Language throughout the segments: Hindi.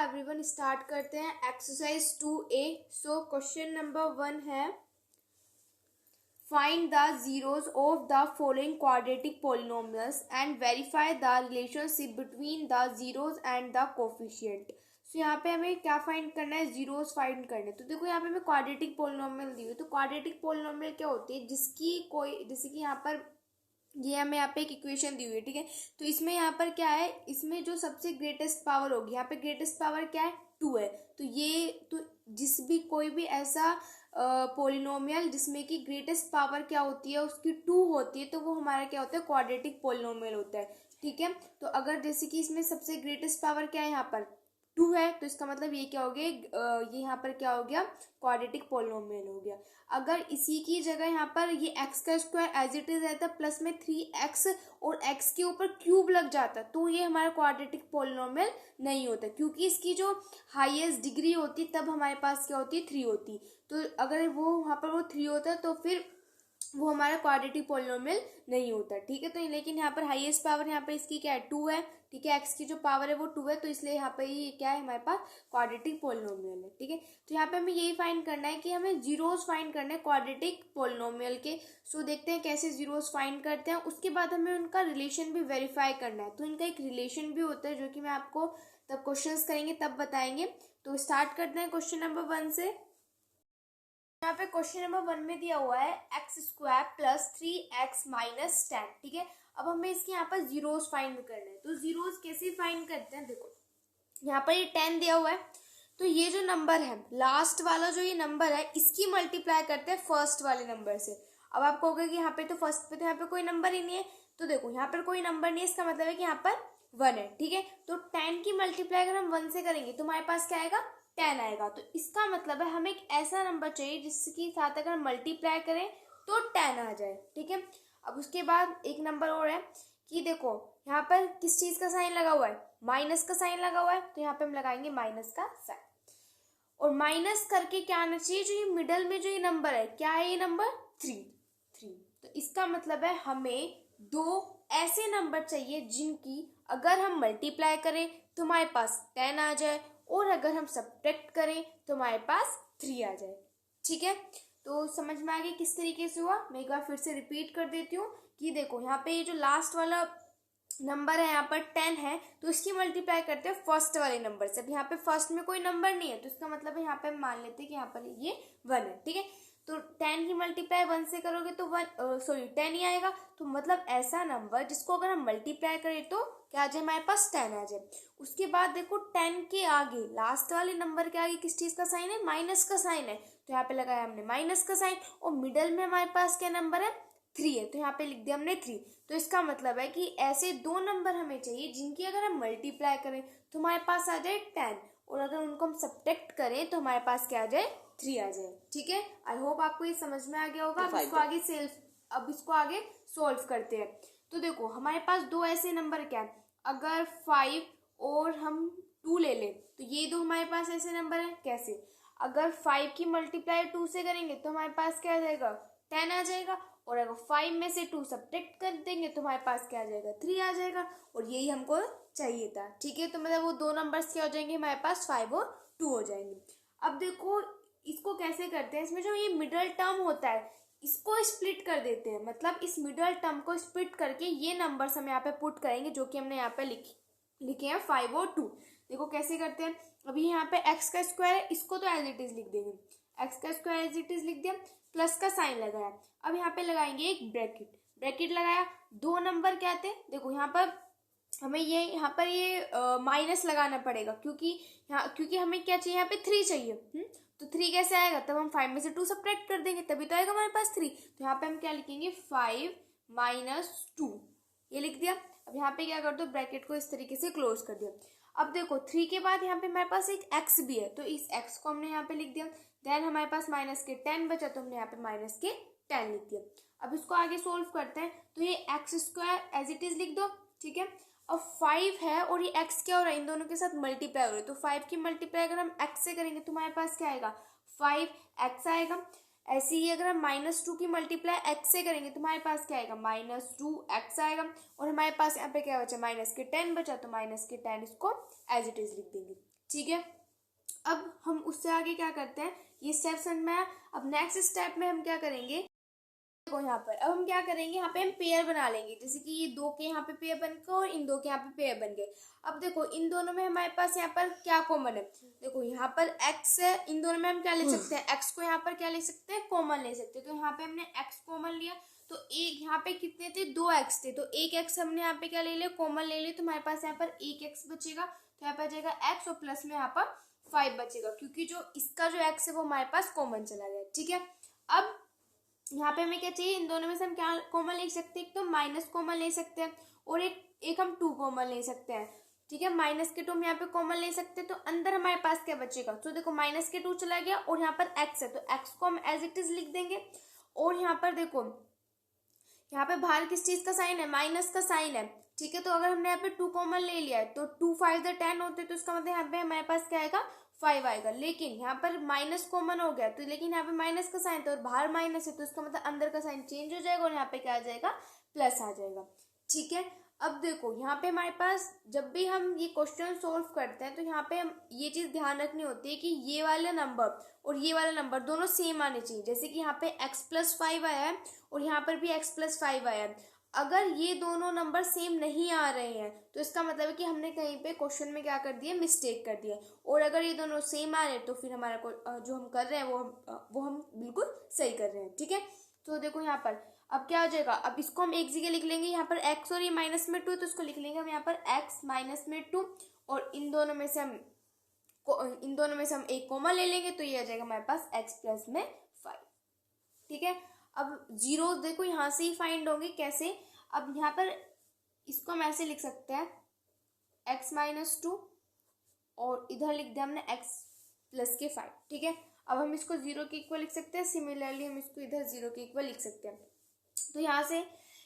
एवरीवन, स्टार्ट करते हैं exercise 2A। So question number 1 है, find the zeros of the following quadratic polynomials and verify the relationship between the zeros and the coefficient. So यहाँ पे हमें क्या फाइंड करना है, जीरोस फाइंड करने। तो देखो यहाँ पे हमें क्वाड्रेटिक पॉलिनोमियल दी हुई। तो क्वाड्रेटिक पॉलिनोमियल क्या होती है, जिसकी कोई, जैसे कि यहाँ पर ये हमें यहाँ पे एक इक्वेशन दी हुई है, ठीक है। तो इसमें यहाँ पर क्या है, इसमें जो सबसे ग्रेटेस्ट पावर होगी, यहाँ पे ग्रेटेस्ट पावर क्या है, 2 है। तो ये तो जिस भी कोई भी ऐसा पोलिनोमियल जिसमें कि ग्रेटेस्ट पावर क्या होती है, उसकी 2 होती है, तो वो हमारा क्या होता है, क्वाड्रेटिक पोलिनोमियल होता है, ठीक है। तो अगर जैसे कि इसमें सबसे ग्रेटेस्ट पावर क्या है, यहाँ पर 2 है, तो इसका मतलब ये क्या हो गया, ये यहाँ पर क्या हो गया, क्वाड्रेटिक पोलिनोमियल हो गया। अगर इसी की जगह यहाँ पर ये x का स्क्वायर एज इट इज रहता प्लस में 3x और x के ऊपर क्यूब लग जाता, तो ये हमारा क्वाड्रेटिक पोलिनोमियल नहीं होता, क्योंकि इसकी जो हाईएस्ट डिग्री होती तब हमारे पास क्या होती है, 3 होती। तो अगर वो वहाँ पर वो 3 होता तो फिर वो हमारा क्वाड्रेटिक पोलिनोमियल नहीं होता, ठीक है। तो लेकिन यहाँ पर हाईएस्ट पावर यहाँ पर इसकी क्या है, 2 है, ठीक है। एक्स की जो पावर है वो 2 है, तो इसलिए यहाँ पे ये क्या है, हमारे पास क्वाड्रेटिक पोलिनोमियल है, ठीक है। तो यहाँ पे हमें यही फाइंड करना है कि हमें जीरोस फाइंड करने हैं क्वाड्रेटिक पोलिनोमियल के। सो देखते हैं कैसे जीरोस फाइंड करते हैं। उसके बाद हमें उनका रिलेशन भी वेरीफाई करना है। तो इनका एक रिलेशन भी होता है, जो कि मैं आपको तब क्वेश्चंस करेंगे तब बताएंगे। तो स्टार्ट करते हैं क्वेश्चन नंबर 1 से। यहाँ पे क्वेश्चन नंबर 1 में दिया हुआ है x square plus 3x minus 10, ठीक है। अब हमें इसके यहाँ पर जीरोस फाइंड करना है। तो जीरोस कैसे फाइंड करते हैं, देखो यहाँ पर ये 10 दिया हुआ है, तो ये जो नंबर है लास्ट वाला, जो ये नंबर है, इसकी मल्टीप्लाई करते हैं फर्स्ट वाले नंबर से। अब आप कहोगे कि यहाँ पे तो फर्स्ट पे तो यहाँ पे कोई नंबर ही नहीं है। तो देखो यहाँ पर कोई नंबर नहीं है, इसका मतलब है कि यहाँ पर 1 है, ठीक है। तो 10 की मल्टीप्लाई अगर हम 1 से करेंगे तो हमारे पास क्या आएगा, 10 आएगा। तो इसका मतलब है हमें एक ऐसा नंबर चाहिए जिसके साथ अगर हम मल्टीप्लाई करें तो 10 आ जाए, ठीक है। अब उसके बाद एक नंबर और है कि देखो यहाँ पर किस चीज का साइन लगा हुआ है, माइनस का साइन लगा हुआ है, तो यहाँ पे हम लगाएंगे माइनस का साइन। और माइनस करके क्या आना चाहिए, जो ये मिडल में जो ये नंबर है, क्या है ये नंबर, 3। तो इसका मतलब है हमें 2 ऐसे नंबर चाहिए जिनकी अगर हम मल्टीप्लाई करें तो हमारे पास 10 आ जाए, और अगर हम सब्ट्रैक्ट करें तो हमारे पास 3 आ जाए, ठीक है। तो समझ में आ गया किस तरीके से हुआ। मैं एक बार फिर से रिपीट कर देती हूँ कि देखो यहाँ पे ये जो लास्ट वाला नंबर है, यहाँ पर 10 है, तो इसकी मल्टीप्लाई करते हैं फर्स्ट वाले नंबर से। अब यहाँ पे फर्स्ट में कोई नंबर नहीं है, तो इसका मतलब है यहाँ पे हम मान लेते हैं कि यहाँ पर ये 1 है, ठीक है। तो 10 की मल्टीप्लाई 1 से करोगे तो 10 ही आएगा। तो मतलब ऐसा नंबर जिसको अगर हम मल्टीप्लाई करें तो क्या आ जाए, हमारे पास 10 आ जाए। उसके बाद देखो 10 के आगे लास्ट वाले नंबर के आगे किस चीज का साइन है, माइनस का साइन है, तो यहाँ पे लगाया हमने माइनस का साइन। और मिडल में हमारे पास क्या नंबर है, 3 है, तो यहाँ पे लिख दिया हमने 3। तो इसका मतलब है कि ऐसे 2 नंबर हमें चाहिए जिनकी अगर हम मल्टीप्लाई करें तो हमारे पास आ जाए 10, और अगर उनको हम सब्ट्रैक्ट करें तो हमारे पास क्या आ जाए, 3 आ जाए, ठीक है। आई होप आपको ये समझ में आ गया होगा। अब इसको आगे सोल्व करते हैं। तो देखो हमारे पास 2 ऐसे नंबर क्या है, अगर 5 और हम 2 ले लें तो ये 2 हमारे पास ऐसे नंबर है। कैसे, अगर 5 की मल्टीप्लाई 2 से करेंगे तो हमारे पास क्या आ जाएगा, 10 आ जाएगा, और अगर 5 में से 2 सब्ट्रैक्ट कर देंगे तो हमारे पास क्या आ जाएगा, 3 आ जाएगा। और यही हमको चाहिए था, ठीक है। तो मतलब वो 2 नंबर्स क्या हो जाएंगे, हमारे पास 5 और 2 हो जाएंगे। अब देखो इसको कैसे करते हैं, इसमें जो ये मिडल टर्म होता है इसको स्प्लिट कर देते हैं। मतलब इस मिडल टर्म को स्प्लिट करके ये नंबर्स हम यहाँ पे पुट करेंगे, जो कि हमने यहाँ पे लिखे हैं 5 और 2। देखो कैसे करते हैं। अभी यहाँ पे एक्स का स्क्वायर है, इसको तो एज इट इज लिख देंगे, एक्स का स्क्वायर एज इट इज लिख दिया, प्लस का साइन लगाया। अब यहाँ पे लगाएंगे एक ब्रैकेट लगाया। 2 नंबर क्या थे, देखो यहाँ पर हमें यहाँ पर ये माइनस लगाना पड़ेगा, क्योंकि हमें क्या चाहिए, यहाँ पे 3 चाहिए। तो 3 कैसे आएगा, तब हम 5 में से 2 सब्ट्रैक्ट कर देंगे, तभी तो आएगा हमारे पास 3। तो यहाँ पे हम क्या लिखेंगे, 5 माइनस 2, ये लिख दिया। अब यहाँ पे क्या कर दो, ब्रैकेट को इस तरीके से क्लोज कर दिया। अब देखो 3 के बाद यहाँ पे हमारे पास एक x भी है, तो इस x को हमने यहाँ पे लिख दिया। देन हमारे पास माइनस के 10 बचा, तो हमने यहाँ पे माइनस के 10 लिख दिया। अब इसको आगे सोल्व करते हैं। तो ये x square as it is लिख दो, ठीक है। अब 5 है और ये x क्या हो रहा है, इन दोनों के साथ मल्टीप्लाई हो रहा है, तो 5 की मल्टीप्लाई अगर हम x से करेंगे तो हमारे पास क्या आएगा, 5x आएगा। ऐसे ही अगर हम -2 की मल्टीप्लाई x से करेंगे तो हमारे पास क्या आएगा, -2x आएगा। और हमारे पास यहाँ पे क्या बचा, माइनस के 10 बचा, तो माइनस के 10 इसको एज इट इज लिख देंगे, ठीक है। अब हम उससे आगे क्या करते हैं, ये स्टेप समझ में आया। अब नेक्स्ट स्टेप में हम क्या करेंगे, देखो यहाँ पर अब हम क्या करेंगे, यहाँ पे हम पेयर बना लेंगे। जैसे कि ये दो के यहाँ पे पेयर बन गए और इन दो के यहाँ पे पेयर बन गए। अब देखो इन दोनों में हमारे पास यहाँ पर क्या कॉमन है, देखो यहाँ पर x है, इन दोनों में हम क्या ले सकते हैं, x को यहाँ पर क्या ले सकते हैं, कॉमन ले सकते हैं। तो यहाँ पे हमने x कॉमन लिया, तो एक यहाँ पे कितने थे, 2x थे, तो एक x हमने यहाँ पे क्या ले लिया, कॉमन ले लिया। तो हमारे पास यहाँ पर एक x बचेगा, तो यहाँ पर जाएगा x और प्लस में यहाँ पर 5 बचेगा, क्योंकि जो इसका जो x है वो हमारे पास कॉमन चला गया। ठीक है। अब यहाँ पे हमें क्या चाहिए, इन दोनों में से हम क्या कॉमन ले सकते हैं, एक तो माइनस कॉमन ले सकते हैं और एक हम 2 कॉमन ले सकते हैं। ठीक है, माइनस के 2 हम यहाँ पे कॉमन ले सकते हैं, तो अंदर हमारे पास क्या बचेगा, तो देखो माइनस के 2 चला गया और यहाँ पर x है, तो x को हम एज इट इज लिख देंगे। और यहाँ पर देखो यहाँ पे बाहर किस चीज का साइन है, माइनस का साइन है। ठीक है, तो अगर हमने यहाँ पे 2 कॉमन ले लिया है तो 2 5 10 होते, तो इसका मतलब यहाँ पे हमारे पास क्या आएगा, 5 आएगा। लेकिन यहाँ पर माइनस कॉमन हो गया, तो लेकिन यहाँ पे माइनस का साइन, तो बाहर माइनस है, तो इसका मतलब अंदर का साइन चेंज हो जाएगा और यहाँ पे क्या आ जाएगा, प्लस आ जाएगा। ठीक है। अब देखो यहाँ पे हमारे पास जब भी हम ये क्वेश्चन सोल्व करते हैं, तो यहाँ पे हम ये चीज ध्यान रखनी होती है कि ये वाला नंबर और ये वाला नंबर दोनों सेम आने चाहिए। जैसे कि यहाँ पे x+5 आया है और यहाँ पर भी x+5 आया है। अगर ये दोनों नंबर सेम नहीं आ रहे हैं, तो इसका मतलब है कि हमने कहीं पे क्वेश्चन में क्या कर दिया, मिस्टेक कर दिया। और अगर ये दोनों सेम आ रहे हैं, तो फिर हमारा जो हम कर रहे हैं वो हम बिल्कुल सही कर रहे हैं। ठीक है। तो देखो यहाँ पर अब क्या हो जाएगा, अब इसको हम एक जगह लिख लेंगे, यहाँ पर x और ये माइनस में 2, तो इसको लिख लेंगे हम यहाँ पर x माइनस में 2, और इन दोनों में से हम एक कॉमन ले लेंगे, तो ये आ जाएगा हमारे पास x प्लस में 5। ठीक है। अब जीरो देखो यहाँ से ही फाइंड होंगे, कैसे, अब यहाँ पर इसको हम ऐसे लिख सकते हैं x माइनस 2 और इधर लिख दिया हमने x प्लस के 5। ठीक है। अब हम इसको 0 के इक्वल लिख सकते हैं, सिमिलरली हम इसको इधर 0 के इक्वल लिख सकते हैं। तो यहाँ से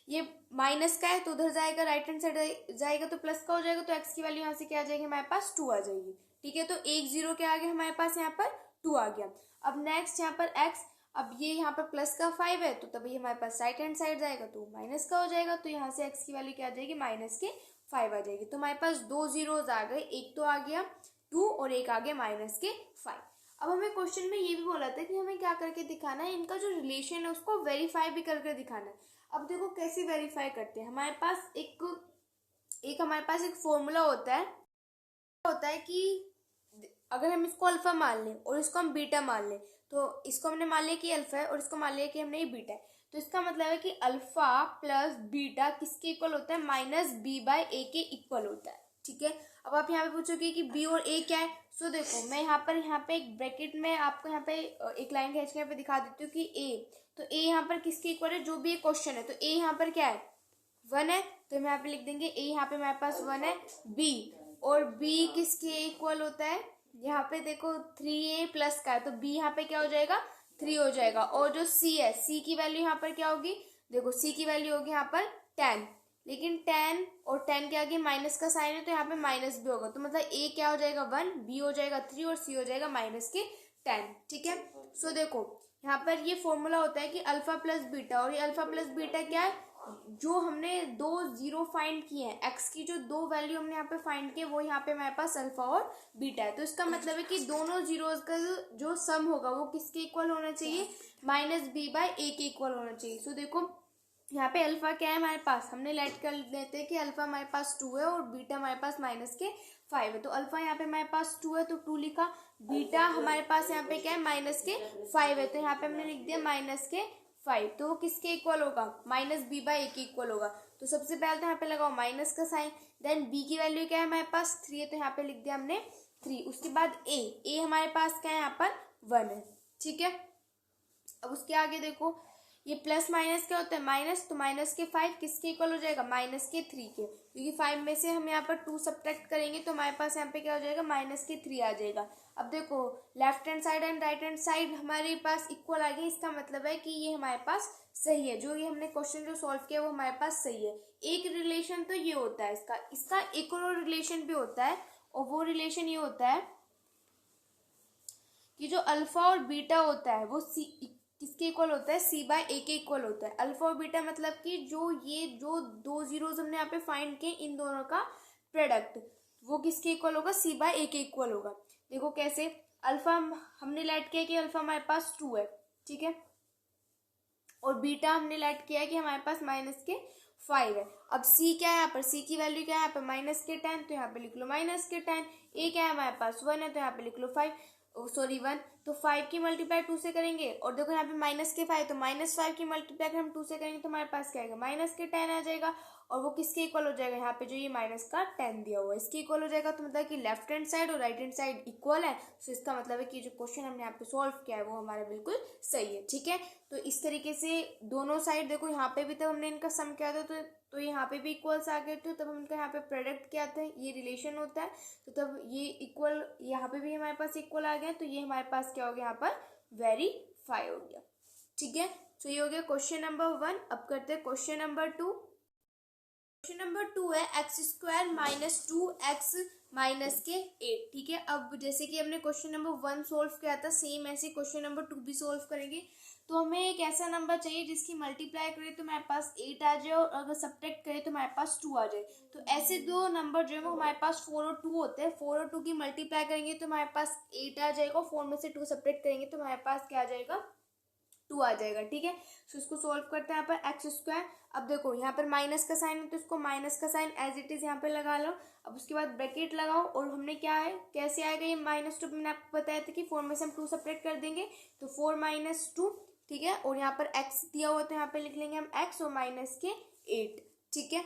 ये माइनस का है, तो उधर जाएगा, राइट हैंड साइड जाएगा तो प्लस का हो जाएगा, तो x की वैल्यू यहाँ से क्या आ जाएगी, हमारे पास 2 आ जाएगी। ठीक है, तो एक 0 के आगे हमारे पास यहाँ पर 2 आ गया। अब नेक्स्ट यहाँ पर x, अब ये यहाँ पर प्लस का 5 है, तो तभी हमारे पास राइट हैंड साइड जाएगा तो माइनस का हो जाएगा, तो यहाँ से x की वैल्यू क्या आ जाएगी, माइनस के 5 आ जाएगी। तो हमारे पास 2 जीरोज आ गए, एक तो आ गया 2 और एक आ गया माइनस के 5। अब हमें क्वेश्चन में ये भी बोला था कि हमें क्या करके दिखाना है, इनका जो रिलेशन है उसको वेरीफाई भी करके दिखाना है। अब देखो कैसे वेरीफाई करते हैं, हमारे पास एक फॉर्मूला होता है कि अगर हम इसको अल्फा मान लें और इसको हम बीटा मान लें, तो इसको हमने मान लिया कि अल्फा है और इसको मान लिया कि हमने ये बीटा है, तो इसका मतलब है कि अल्फा प्लस बीटा किसके इक्वल होता है, माइनस बी बाय ए के इक्वल होता है। ठीक है। अब आप यहाँ पे पूछोगे कि बी और ए क्या है, सो देखो मैं यहाँ पे एक ब्रैकेट में आपको यहाँ पे एक लाइन खींच के यहाँ पे दिखा देती हूँ कि ए, तो ए यहाँ पर किसके इक्वल है, जो भी एक क्वेश्चन है, तो ए यहाँ पर क्या है, 1 है, तो हम यहाँ पे लिख देंगे ए यहाँ पे हमारे पास 1 है। बी, और बी किसके इक्वल होता है, यहाँ पे देखो 3a प्लस का है, तो b यहाँ पे क्या हो जाएगा, 3 हो जाएगा। और जो c है, c की वैल्यू यहाँ पर क्या होगी, देखो c की वैल्यू होगी यहाँ पर 10, लेकिन 10 और 10 के आगे माइनस का साइन है, तो यहाँ पे माइनस भी होगा, तो मतलब a क्या हो जाएगा 1, b हो जाएगा 3 और c हो जाएगा माइनस के 10। ठीक है। सो देखो यहाँ पर ये फॉर्मूला होता है कि अल्फा प्लस बीटा, और ये अल्फा प्लस बीटा क्या है, जो हमने 2 जीरो फाइंड किए हैं, x की जो 2 वैल्यू हमने यहाँ पे फाइंड किए, वो यहाँ पे हमारे पास अल्फा और बीटा है। तो इसका मतलब है कि दोनों जीरोज का जो सम होगा वो किसके इक्वल होना चाहिए, माइनस बी बाय ए के इक्वल होना चाहिए। सो देखो यहाँ पे अल्फा क्या है हमारे पास, हमने लेट कर लेते हैं कि अल्फा हमारे पास 2 है और बीटा हमारे पास माइनस के 5 है। तो अल्फा यहाँ पे हमारे पास 2 है तो 2 लिखा, बीटा हमारे पास यहाँ पे क्या है, माइनस के 5 है, तो यहाँ पे हमने लिख दिया माइनस के 5। तो वो किसके इक्वल होगा, माइनस बी बाय ए के इक्वल होगा। तो सबसे पहले तो यहाँ पे लगाओ माइनस का साइन, देन बी की वैल्यू क्या है हमारे पास 3 है, तो यहाँ पे लिख दिया हमने 3। उसके बाद ए हमारे पास क्या है, यहाँ पर 1 है। ठीक है। अब उसके आगे देखो ये प्लस माइनस क्या होता है, माइनस, तो माइनस के 5 किसके इक्वल हो जाएगा, माइनस के 3 के, क्योंकि 5 में से हम यहाँ पर 2 सब्ट्रैक्ट करेंगे तो हमारे पास यहाँ पे क्या हो जाएगा, माइनस के 3 आ जाएगा। अब देखो left hand side and right hand side हमारे पास इक्वल आ गई, इसका मतलब है कि ये हमारे पास सही है, जो ये हमने क्वेश्चन जो सॉल्व किया वो हमारे पास सही है। एक रिलेशन तो ये होता है इसका एक और रिलेशन भी होता है, और वो रिलेशन ये होता है कि जो अल्फा और बीटा होता है वो किसके इक्वल होता है, सी बाय ए के इक्वल होता है। अल्फा और बीटा मतलब कि जो 2 जीरोज हमने यहाँ पे फाइंड किए इन दोनों का प्रोडक्ट, वो किसके इक्वल होगा, सी बाय ए के इक्वल होगा। देखो कैसे, अल्फा हमने लेट किया कि अल्फा हमारे पास 2 है, ठीक है, और बीटा हमने लेट किया है कि हमारे पास -5 है। अब सी क्या है यहाँ पर, सी की वैल्यू क्या है यहाँ पर -10, तो यहाँ पे लिख लो -10। ए क्या है हमारे पास 1 है, तो यहाँ पे लिख लो 1, तो 5 की मल्टीप्लाई 2 से करेंगे, और देखो यहाँ पे -5, तो -5 की मल्टीप्लाई हम 2 से करेंगे तो हमारे पास क्या आएगा, -10 आ जाएगा, और वो किसके इक्वल हो जाएगा, यहाँ पे जो ये -10 दिया हुआ है इसके इक्वल हो जाएगा। तो मतलब कि लेफ्ट हैंड साइड और राइट हैंड साइड इक्वल है, तो इसका मतलब है कि जो क्वेश्चन हमने यहाँ पे सॉल्व किया है वो हमारा बिल्कुल सही है, ठीक है। तो इस तरीके से दोनों साइड, देखो यहाँ पे भी तब हमने इनका सम किया था तो यहाँ पे भी इक्वल्स आ गए थे, तब हम इनका यहाँ पे प्रोडक्ट किया था, ये रिलेशन होता है, तो तब ये इक्वल यहाँ पे भी हमारे पास इक्वल आ गया, तो ये हमारे पास क्या हो गया, यहाँ पर वेरीफाई हो गया, ठीक है। तो ये हो गया क्वेश्चन नंबर 1। अब करते हैं क्वेश्चन नंबर 2। क्वेश्चन नंबर 2 है x² - 2x - (8), ठीक है। अब जैसे कि हमने क्वेश्चन नंबर 1 सोल्व किया था, सेम ऐसे क्वेश्चन नंबर 2 भी सोल्व करेंगे। तो हमें एक ऐसा नंबर चाहिए जिसकी मल्टीप्लाई करें तो हमारे पास 8 आ जाए, और अगर सब्ट्रैक्ट करें तो हमारे पास 2 आ जाए। तो ऐसे दो नंबर जो है वो हमारे पास 4 और 2 होते हैं। 4 और 2 की मल्टीप्लाई करेंगे तो हमारे पास 8 आ जाएगा, 4 में से 2 सब्ट्रैक्ट करेंगे तो हमारे पास क्या आ जाएगा, 2 आ जाएगा, ठीक है। तो इसको सोल्व करते हैं। यहाँ पर x², अब देखो यहाँ पर माइनस का साइन है तो इसको माइनस का साइन एज इट इज यहाँ पे लगा लो। अब उसके बाद ब्रैकेट लगाओ, और हमने क्या है, कैसे आएगा ये -2, मैंने आपको बताया था कि 4 में से हम 2 सेपरेट कर देंगे, तो 4 - 2, ठीक है। और यहाँ पर x दिया हुआ तो यहाँ पे लिख लेंगे हम x और -8, ठीक है।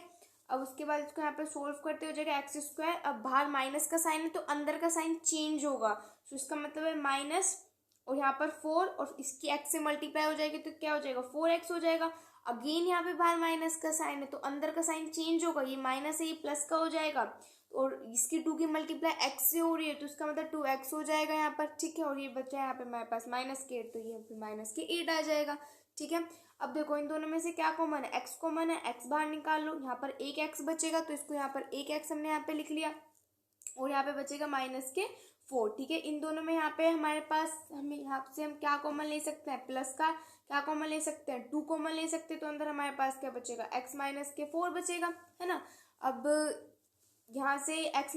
अब उसके बाद इसको यहाँ पे सोल्व करते हो जाएगा x²। अब बाहर माइनस का साइन है तो अंदर का साइन चेंज होगा, तो इसका मतलब है माइनस, और यहाँ पर 4, और इसकी x से मल्टीप्लाई हो जाएगी तो क्या हो जाएगा, 4x हो जाएगा। अगेन यहाँ पे बाहर माइनस का साइन है तो अंदर का साइन चेंज होगा, ये माइनस है ये प्लस का हो जाएगा, और इसकी 2 की मल्टीप्लाई x से हो रही है तो इसका मतलब 2x हो जाएगा यहाँ पर, ठीक है। और ये बचा है यहाँ पे हमारे पास -8, तो ये -8 आ जाएगा, ठीक है। अब देखो इन दोनों में से क्या कॉमन है, x कॉमन है, x बाहर निकाल लो, यहाँ पर एक x बचेगा तो इसको यहाँ पर एक x हमने यहाँ पे लिख लिया, और यहाँ पे बचेगा -4, ठीक है। इन दोनों में यहाँ पे हमारे पास, हमें यहाँ से हम क्या कॉमन ले सकते हैं, प्लस का क्या कॉमन ले सकते हैं, 2 कॉमन ले सकते हैं, तो अंदर हमारे पास क्या बचेगा, x - 4 बचेगा, है ना। अब यहाँ से x -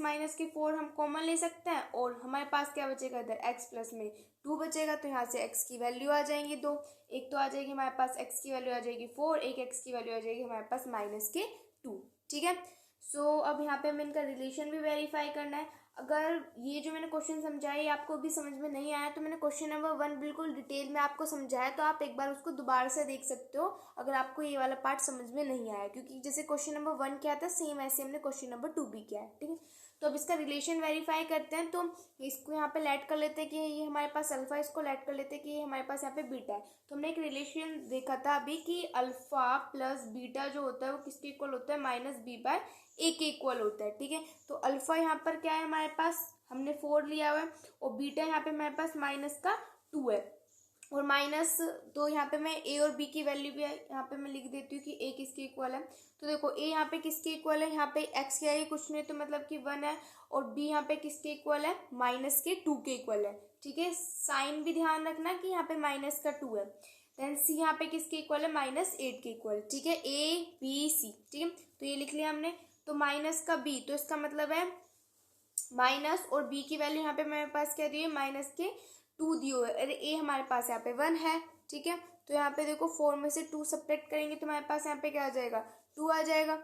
4 हम कॉमन ले सकते हैं, और हमारे पास क्या बचेगा, इधर x प्लस में 2 बचेगा, तो यहाँ से x की वैल्यू आ जाएंगी 2, एक तो आ जाएगी हमारे पास x की वैल्यू आ जाएगी 4, एक x की वैल्यू आ जाएगी हमारे पास -2, ठीक है। सो अब यहाँ पे हमें इनका रिलेशन भी वेरीफाई करना है। अगर ये जो मैंने क्वेश्चन समझाया ये आपको भी समझ में नहीं आया, तो मैंने क्वेश्चन नंबर 1 बिल्कुल डिटेल में आपको समझाया, तो आप एक बार उसको दोबारा से देख सकते हो अगर आपको ये वाला पार्ट समझ में नहीं आया, क्योंकि जैसे क्वेश्चन नंबर 1 किया था सेम ऐसे हमने क्वेश्चन नंबर 2 भी किया है, ठीक है। तो अब इसका रिलेशन वेरीफाई करते हैं, तो इसको यहाँ पे लेट कर लेते हैं कि ये हमारे पास अल्फा, इसको लेट कर लेते हैं कि ये हमारे पास यहाँ पे बीटा है। तो हमने एक रिलेशन देखा था अभी कि अल्फा प्लस बीटा जो होता है वो किसके इक्वल होता है, -b/a के इक्वल होता है, ठीक है। तो अल्फा यहाँ पर क्या है हमारे पास, हमने 4 लिया हुआ है, और बीटा यहाँ पे हमारे पास -2 है, और माइनस, तो यहाँ पे मैं ए और बी की वैल्यू भी यहाँ पे मैं लिख देती हूँ कि ए किसके इक्वल है। तो देखो ए यहाँ पे किसके इक्वल है, यहाँ पे एक्स क्या है कुछ नहीं तो मतलब कि 1 है, और बी यहाँ पे किसके इक्वल है, -2 के इक्वल है, ठीक है। साइन भी ध्यान रखना कि यहाँ पे -2 है। देन सी यहाँ पे किसके इक्वल है, -8 के इक्वल, ठीक है। ए बी सी, ठीक है, तो ये लिख लिया हमने। तो माइनस का बी, तो इसका मतलब है माइनस, और बी की वैल्यू यहाँ पे मेरे पास क्या दी है, -2 दी हुई है। अरे ए हमारे पास यहाँ पे 1 है, ठीक है। तो यहाँ पे देखो 4 में से 2 सब्ट्रैक्ट करेंगे तो हमारे पास यहाँ पे क्या आ जाएगा, 2 आ जाएगा,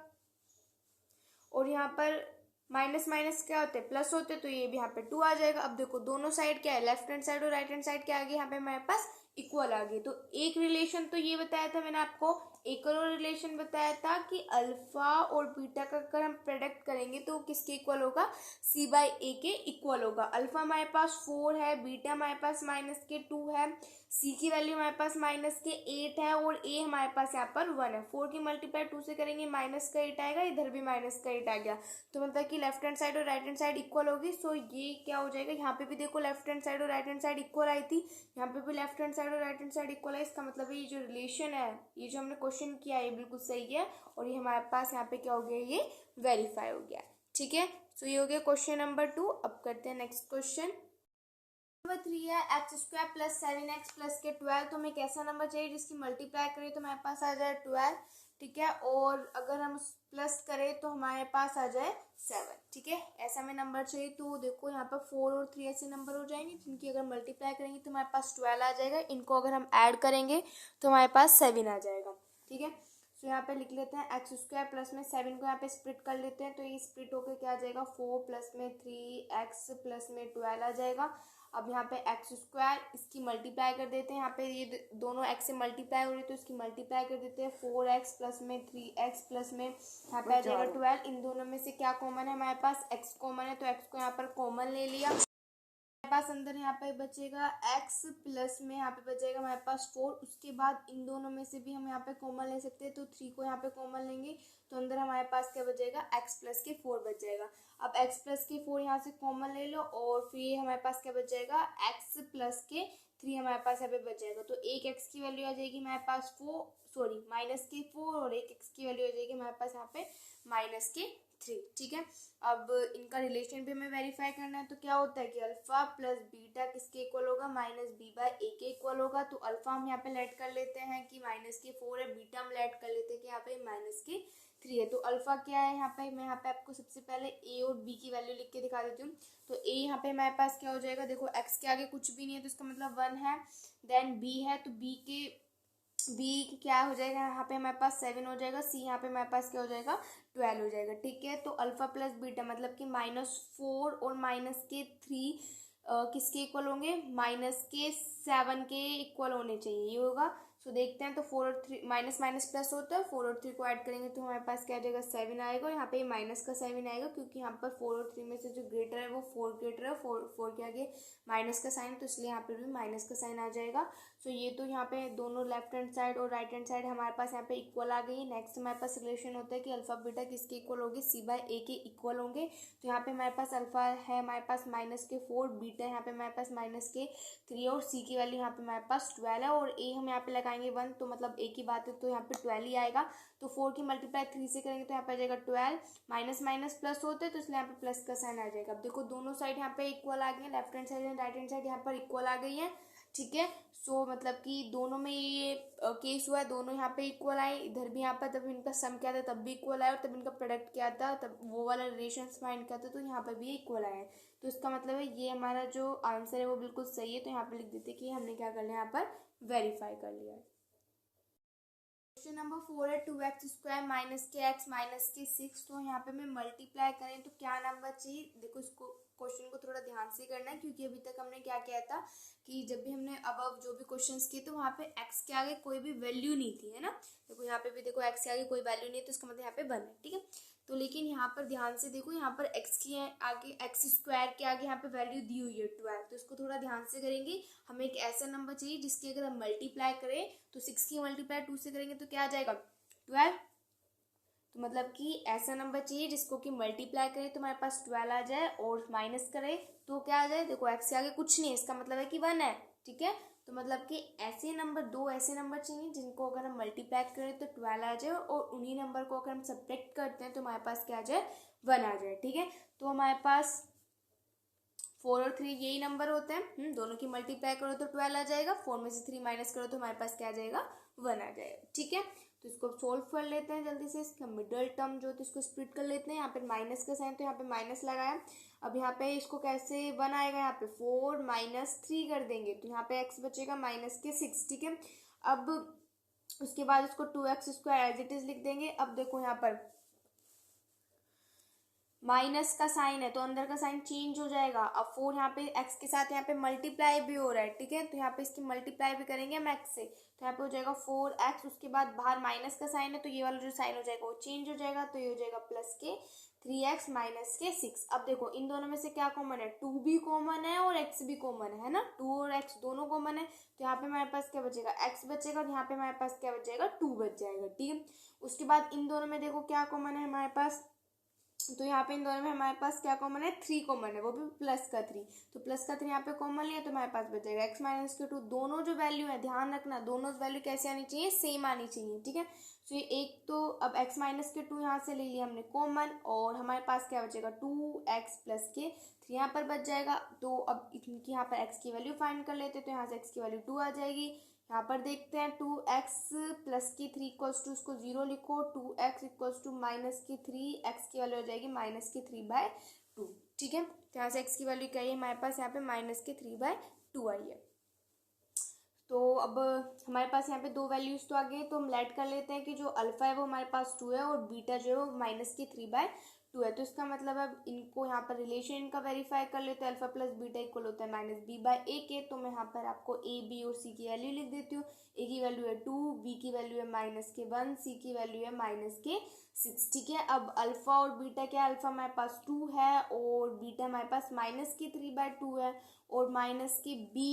और यहाँ पर माइनस माइनस क्या होते हैं, प्लस होते हैं, तो ये भी यहाँ पे 2 आ जाएगा। अब देखो दोनों साइड क्या है, लेफ्ट हैंड साइड और राइट हैंड साइड क्या आ गई, यहाँ पे हमारे पास इक्वल आ गई। तो एक रिलेशन तो ये बताया था मैंने आपको, एक और रिलेशन बताया था कि अल्फा और बीटा का अगर हम प्रोडक्ट करेंगे तो किसके इक्वल होगा, c/a के इक्वल होगा। अल्फा हमारे पास 4 है, बीटा हमारे पास -2 है, सी की वैल्यू हमारे पास -8 है, और ए हमारे पास यहाँ पर 1 है। 4 की मल्टीप्लाई 2 से करेंगे -8 आएगा, इधर भी -8 आ गया, तो मतलब कि लेफ्ट हैंड साइड और राइट हैंड साइड इक्वल होगी। सो ये क्या हो जाएगा, यहाँ पे भी देखो लेफ्ट हैंड साइड और राइट हैंड साइड इक्वल आई थी, यहाँ पे भी लेफ्ट हैंड साइड और राइट हैंड साइड इक्वल है। इसका मतलब ये जो रिलेशन है, ये जो हमने क्वेश्चन किया है ये बिल्कुल सही है, और ये हमारे पास यहाँ पे क्या हो गया, ये वेरीफाई हो गया, ठीक है। सो ये हो गया क्वेश्चन नंबर 2। अब करते हैं नेक्स्ट क्वेश्चन। नंबर 3 है x square plus 7x plus के 12। तो हमें कैसा नंबर चाहिए जिसकी मल्टीप्लाई करें तो हमारे पास आ जाए 12, ठीक है, और अगर हम प्लस करें तो हमारे पास आ जाए 7, ठीक है। ऐसा हमें नंबर चाहिए। तो देखो यहाँ पर 4 और 3 ऐसे नंबर हो जाएंगे जिनकी अगर मल्टीप्लाई करेंगे तो हमारे पास 12 आ जाएगा। इनको अगर हम ऐड करेंगे तो हमारे पास 7 आ जाएगा, ठीक है। तो यहाँ पे लिख लेते हैं एक्स स्क्वायर प्लस में 7 को यहाँ पे स्प्लिट कर लेते हैं। तो ये स्प्लिट होकर क्या आ जाएगा, 4 प्लस में 3x प्लस में 12 आ जाएगा। अब यहाँ पे एक्स स्क्वायर इसकी मल्टीप्लाई कर देते हैं। यहाँ पे ये दोनों एक्स से मल्टीप्लाई हो रही है तो इसकी मल्टीप्लाई कर देते हैं। 4x प्लस में 3x प्लस में यहाँ पे आ जाएगा 12। इन दोनों में से क्या कॉमन है, हमारे पास x कॉमन है तो x को यहाँ पर कॉमन ले लिया। हमारे पास अंदर यहाँ पे बचेगा x प्लस में यहाँ पे बचेगा हमारे पास 4। उसके बाद इन दोनों में से भी हम यहाँ पे कॉमन ले सकते हैं तो 3 को यहाँ पे कॉमन लेंगे तो अंदर हमारे पास क्या बचेगा, x प्लस के 4 बच जाएगा। अब x प्लस के 4 यहाँ से कॉमन ले लो और फिर हमारे पास क्या बच जाएगा, x प्लस के 3 हमारे पास यहाँ पे बच जाएगा। तो एक x की वैल्यू आ जाएगी हमारे पास माइनस के 4 और एक x की वैल्यू आ जाएगी हमारे पास यहाँ पे माइनस के 3, ठीक है। अब इनका रिलेशन भी हमें वेरीफाई करना है। तो क्या होता है कि अल्फा प्लस बीटा किसके इक्वल होगा, माइनस बी बाय ए के इक्वल होगा। तो अल्फा हम यहाँ पे लेट कर लेते हैं कि माइनस के 4 है, बीटा हम लेट कर लेते हैं कि यहाँ पे माइनस के 3 है। तो अल्फा क्या है यहाँ पे, मैं यहाँ पे आपको सबसे पहले ए और बी की वैल्यू लिख के दिखा देती हूँ। तो ए यहाँ पे हमारे पास क्या हो जाएगा, देखो एक्स के आगे कुछ भी नहीं है तो इसका मतलब 1 है। देन बी है तो बी क्या हो जाएगा, यहाँ पे हमारे पास 7 हो जाएगा। सी यहाँ पे हमारे पास क्या हो जाएगा, 12 हो जाएगा, ठीक है। तो अल्फा प्लस बीटा मतलब कि -4 और -3 किसके इक्वल होंगे, -7 के इक्वल होने चाहिए, ये होगा। सो देखते हैं। तो 4 और 3 माइनस माइनस प्लस होता है, 4 और 3 को ऐड करेंगे तो हमारे पास क्या आ जाएगा, 7 आएगा। और यहाँ पे माइनस का 7 आएगा क्योंकि यहाँ पर 4 और 3 में से जो ग्रेटर है वो 4 ग्रेटर है, 4 के आगे माइनस का साइन, तो इसलिए यहाँ पे भी माइनस का साइन आ जाएगा। सो ये तो यहाँ पे दोनों लेफ्ट हैंड साइड और राइट हैंड साइड हमारे पास यहाँ पे इक्वल आ गई है। नेक्स्ट हमारे पास रिलेशन होता है कि अल्फा बीटा किसके इक्वल होगी, सी बाय ए के इक्वल होंगे। तो यहाँ पे हमारे पास अल्फा है हमारे पास -4, बीटा यहाँ पे हमारे पास -3 और सी की वैल्यू यहाँ पे हमारे पास 12 है और ए हम यहाँ पे लगाएंगे 1, तो मतलब ए की बात है तो यहाँ पे 12 ही आएगा। तो 4 की मल्टीप्लाई 3 से करेंगे तो यहाँ पे आ जाएगा 12, माइनस माइनस प्लस होते हैं तो इसलिए यहाँ पे प्लस का साइन आ जाएगा। अब देखो दोनों साइड यहाँ पे इक्वल आ गई है, left hand side and right hand side यहाँ पर इक्वल आ गई है, ठीक है। सो मतलब कि दोनों में ये केस हुआ है, दोनों यहाँ पे इक्वल आए, इधर भी यहाँ पर तब इनका सम क्या था तब भी इक्वल आया और तब इनका प्रोडक्ट क्या था तब वो वाला रिलेशन फाइंड किया था तो यहाँ पर भी इक्वल आया है। तो इसका मतलब है ये हमारा जो आंसर है वो बिल्कुल सही है। तो यहाँ पे लिख देते कि हमने क्या कर लिया, यहाँ पर वेरीफाई कर लिया है। क्वेश्चन नंबर 4 है 2x स्क्वायर माइनस के एक्स माइनस के 6। तो यहाँ पे मैं मल्टीप्लाई करें तो क्या नंबर चाहिए, देखो इसको क्वेश्चन को थोड़ा ध्यान से करना है क्योंकि अभी तक हमने क्या किया था कि जब भी हमने अब जो भी क्वेश्चंस किए तो वहाँ पे x के आगे कोई भी वैल्यू नहीं थी, है ना। देखो यहाँ पे भी देखो x के आगे कोई वैल्यू नहीं है तो इसका मतलब यहाँ पे 1 है, ठीक है। तो लेकिन यहाँ पर ध्यान से देखो, यहाँ पर x के आगे एक्स स्क्वायर के आगे यहाँ पे वैल्यू दी हुई है 12, तो इसको थोड़ा ध्यान से करेंगे। हमें एक ऐसा नंबर चाहिए जिसकी अगर हम मल्टीप्लाई करें तो 6 की मल्टीप्लाई 2 से करेंगे तो क्या आ जाएगा, 12। तो मतलब कि ऐसा नंबर चाहिए जिसको कि मल्टीप्लाई करें तो हमारे पास 12 आ जाए और माइनस करें तो क्या आ जाए, देखो एक्स के आगे कुछ नहीं है इसका मतलब है कि 1 है, ठीक है। तो मतलब कि ऐसे नंबर, दो ऐसे नंबर चाहिए जिनको अगर हम मल्टीप्लाई करें तो 12 आ जाए और उन्हीं नंबर को अगर हम सब्ट्रैक्ट करते हैं तो हमारे पास क्या आ जाए, 1 आ जाए, ठीक है। तो हमारे पास 4 और 3 यही नंबर होते हैं, दोनों की मल्टीप्लाई करो तो 12 आ जाएगा, 4 में से 3 माइनस करो तो हमारे पास क्या आ जाएगा, 1 आ जाएगा, ठीक है। तो इसको सोल्व कर लेते हैं जल्दी से। इसका मिडल टर्म जो है तो इसको स्प्लिट कर लेते हैं। यहाँ पे माइनस का साइन तो यहाँ पे माइनस लगाया। अब यहाँ पे इसको कैसे 1 आएगा, यहाँ पे 4 माइनस 3 कर देंगे तो यहाँ पे x बचेगा माइनस के 6, ठीक है। अब उसके बाद इसको 2x square as it is लिख देंगे। अब देखो यहाँ पर माइनस का साइन है तो अंदर का साइन चेंज हो जाएगा। अब 4 यहाँ पे x के साथ यहाँ पे मल्टीप्लाई भी हो रहा है, ठीक है। तो यहाँ पे इसकी मल्टीप्लाई भी करेंगे हम x से तो यहाँ पे हो जाएगा 4x। उसके बाद बाहर माइनस का साइन है तो ये वाला जो साइन हो जाएगा वो चेंज हो जाएगा तो ये हो जाएगा प्लस के 3x माइनस के 6। अब देखो इन दोनों में से क्या कॉमन है, 2 भी कॉमन है और x भी कॉमन है ना, 2 और x दोनों कॉमन है। तो यहाँ पे हमारे पास क्या बचेगा, x बचेगा और यहाँ पे हमारे पास क्या बच जाएगा, 2 बच जाएगा, ठीक है। उसके बाद इन दोनों में देखो क्या कॉमन है हमारे पास, तो यहाँ पे इन दोनों में हमारे पास क्या कॉमन है, 3 कॉमन है, वो भी प्लस का 3। तो प्लस का 3 यहाँ पे कॉमन लिया तो हमारे पास बचेगा x माइनस के 2। दोनों जो वैल्यू है, ध्यान रखना दोनों वैल्यू कैसे आनी चाहिए, सेम आनी चाहिए, ठीक है। तो ये एक तो अब x माइनस के 2 यहाँ से ले लिया हमने कॉमन, और हमारे पास क्या बचेगा 2x प्लस के 3 यहाँ पर बच जाएगा। तो अब इनकी यहाँ पर x की वैल्यू फाइंड कर लेते हैं, तो यहाँ से x की वैल्यू 2 आ जाएगी। यहाँ पर देखते हैं 2x प्लस की 3 इक्वल्स टू, उसको 0 लिखो, 2x इक्वल्स टू माइनस की 3, x की वैल्यू हो जाएगी माइनस की 3/2, ठीक है। तो यहाँ से x की वैल्यू क्या है हमारे पास, यहाँ पे माइनस की 3/2 आई है। तो अब हमारे पास यहाँ पे दो वैल्यूज तो आ गई, तो हम लेट कर लेते हैं कि जो अल्फा है वो हमारे पास 2 है और बीटा जो है वो माइनस की 3/2 है। तो इसका मतलब अब इनको यहाँ पर रिलेशन इनका वेरीफाई कर लेते हैं। अल्फा प्लस बीटा इक्वल होता है माइनस b/a के। तो मैं यहाँ पर आपको a, b और c की वैल्यू लिख देती हूँ। a की वैल्यू है 2, b की वैल्यू है माइनस के 1, c की वैल्यू है माइनस के 6, ठीक है। अब अल्फा और बीटा क्या है, अल्फा हमारे पास 2 है और बीटा हमारे पास माइनस की 3/2 है, और माइनस के b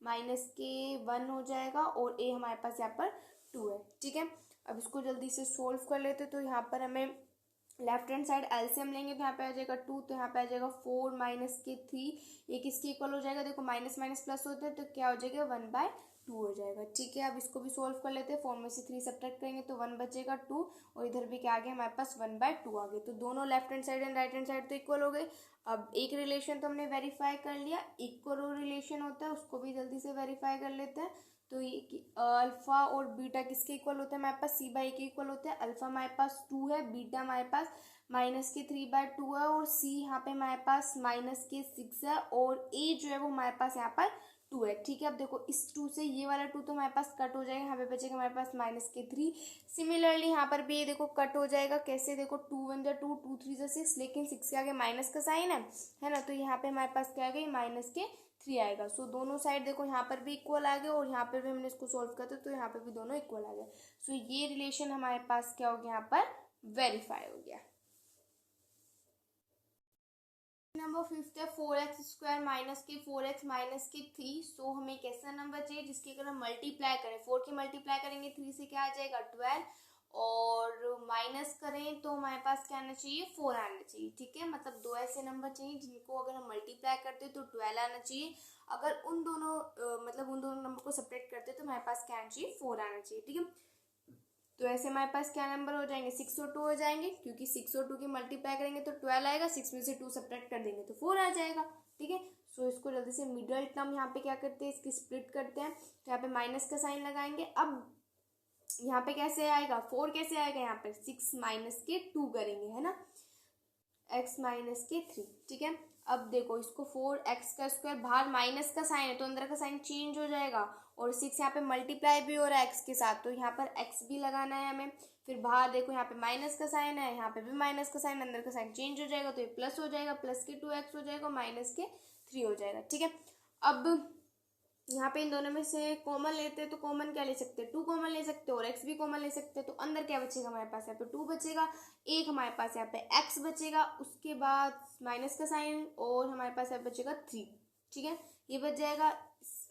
माइनस के 1 हो जाएगा, और a हमारे पास यहाँ पर 2 है, ठीक है। अब इसको जल्दी से सोल्व कर लेते, तो यहाँ पर हमें लेफ्ट हैंड साइड एलसीएम लेंगे तो यहाँ पे आ जाएगा 2, तो यहाँ पे आ जाएगा 4 माइनस के 3, ये किसके इक्वल हो जाएगा, देखो माइनस माइनस प्लस होता है तो क्या हो जाएगा 1/2 हो जाएगा, ठीक है। अब इसको भी सोल्व कर लेते हैं, 4 में से 3 सब्ट्रैक्ट करेंगे तो 1 बचेगा 2, और इधर भी क्या आ गया हमारे पास 1/2 आ गए। तो दोनों left hand side and right hand side तो इक्वल हो गए। अब एक रिलेशन तो हमने वेरीफाई कर लिया, इक्वल रिलेशन होता है उसको भी जल्दी से वेरीफाई कर लेते हैं। तो ये अल्फा और बीटा किसके इक्वल होते हैं, हमारे पास c/a के इक्वल होते हैं। अल्फा हमारे पास 2 है, बीटा हमारे पास माइनस के 3/2 है, और c यहाँ पे हमारे पास माइनस के 6 है, और a जो है वो हमारे पास यहाँ पर 2 है, ठीक है। अब देखो इस 2 से ये वाला 2 तो हमारे पास कट हो जाएगा, यहाँ पे बचेगा हमारे पास माइनस के 3। सिमिलरली यहाँ पर भी ये देखो कट हो जाएगा, कैसे, देखो 2 1 जा 2, 2 3 जा 6, लेकिन 6 के आगे माइनस का साइन है ना, तो यहाँ पे हमारे पास क्या आ गई माइनस के 3 आएगा। सो दोनों साइड देखो यहाँ पर भी इक्वल आ गए, और यहाँ पर भी हमने इसको सोल्व करते तो यहाँ पे भी दोनों इक्वल आ गए। सो ये रिलेशन हमारे पास क्या हो गया, यहाँ पर वेरीफाई हो गया। नंबर 5 है 4x² माइनस के 4x माइनस के 3। सो हमें एक ऐसा नंबर चाहिए जिसकी अगर हम मल्टीप्लाई करें, 4 की मल्टीप्लाई करेंगे 3 से क्या आ जाएगा 12, और माइनस करें तो हमारे पास क्या आना चाहिए 4 आना चाहिए, ठीक है। मतलब दो ऐसे नंबर चाहिए जिनको अगर हम मल्टीप्लाई करते तो 12 आना चाहिए, अगर उन दोनों मतलब उन दोनों नंबर को सेपरेट करते तो हमारे पास क्या आना चाहिए 4 आना चाहिए, ठीक है। तो ऐसे हमारे पास क्या नंबर हो जाएंगे 6 और 2 हो जाएंगे, क्योंकि 6 और 2 की मल्टीप्लाई करेंगे तो 12 आएगा, 6 में से 2 सब्ट्रैक्ट कर देंगे तो 4 आ जाएगा, ठीक है। सो इसको जल्दी से मिडल टर्म यहाँ पे क्या करते हैं, इसकी स्प्लिट करते हैं, तो यहाँ पे माइनस का साइन लगाएंगे। अब यहाँ पे कैसे आएगा 4 कैसे आएगा, यहाँ पे 6 माइनस के 2 करेंगे, है ना, x माइनस के 3, ठीक है। अब देखो इसको 4x का स्क्वायर, बाहर माइनस का साइन है तो अंदर का साइन चेंज हो जाएगा, और 6 यहाँ पे मल्टीप्लाई भी हो रहा है x के साथ, तो यहाँ पर x भी लगाना है हमें। फिर बाहर देखो यहाँ पे माइनस का साइन है, यहाँ पे भी माइनस का साइन, अंदर का साइन चेंज हो जाएगा तो ये प्लस हो जाएगा, प्लस के 2x हो जाएगा, माइनस के 3 हो जाएगा, ठीक है। अब यहाँ पे इन दोनों में से कॉमन लेते हैं तो कॉमन क्या ले सकते हैं 2 कॉमन ले सकते हैं, और x भी कॉमन ले सकते हैं, तो अंदर क्या बचेगा हमारे पास यहाँ पे 2 बचेगा, एक हमारे पास यहाँ पे x बचेगा, उसके बाद माइनस का साइन, और हमारे पास यहाँ बचेगा 3, ठीक है, ये बच जाएगा।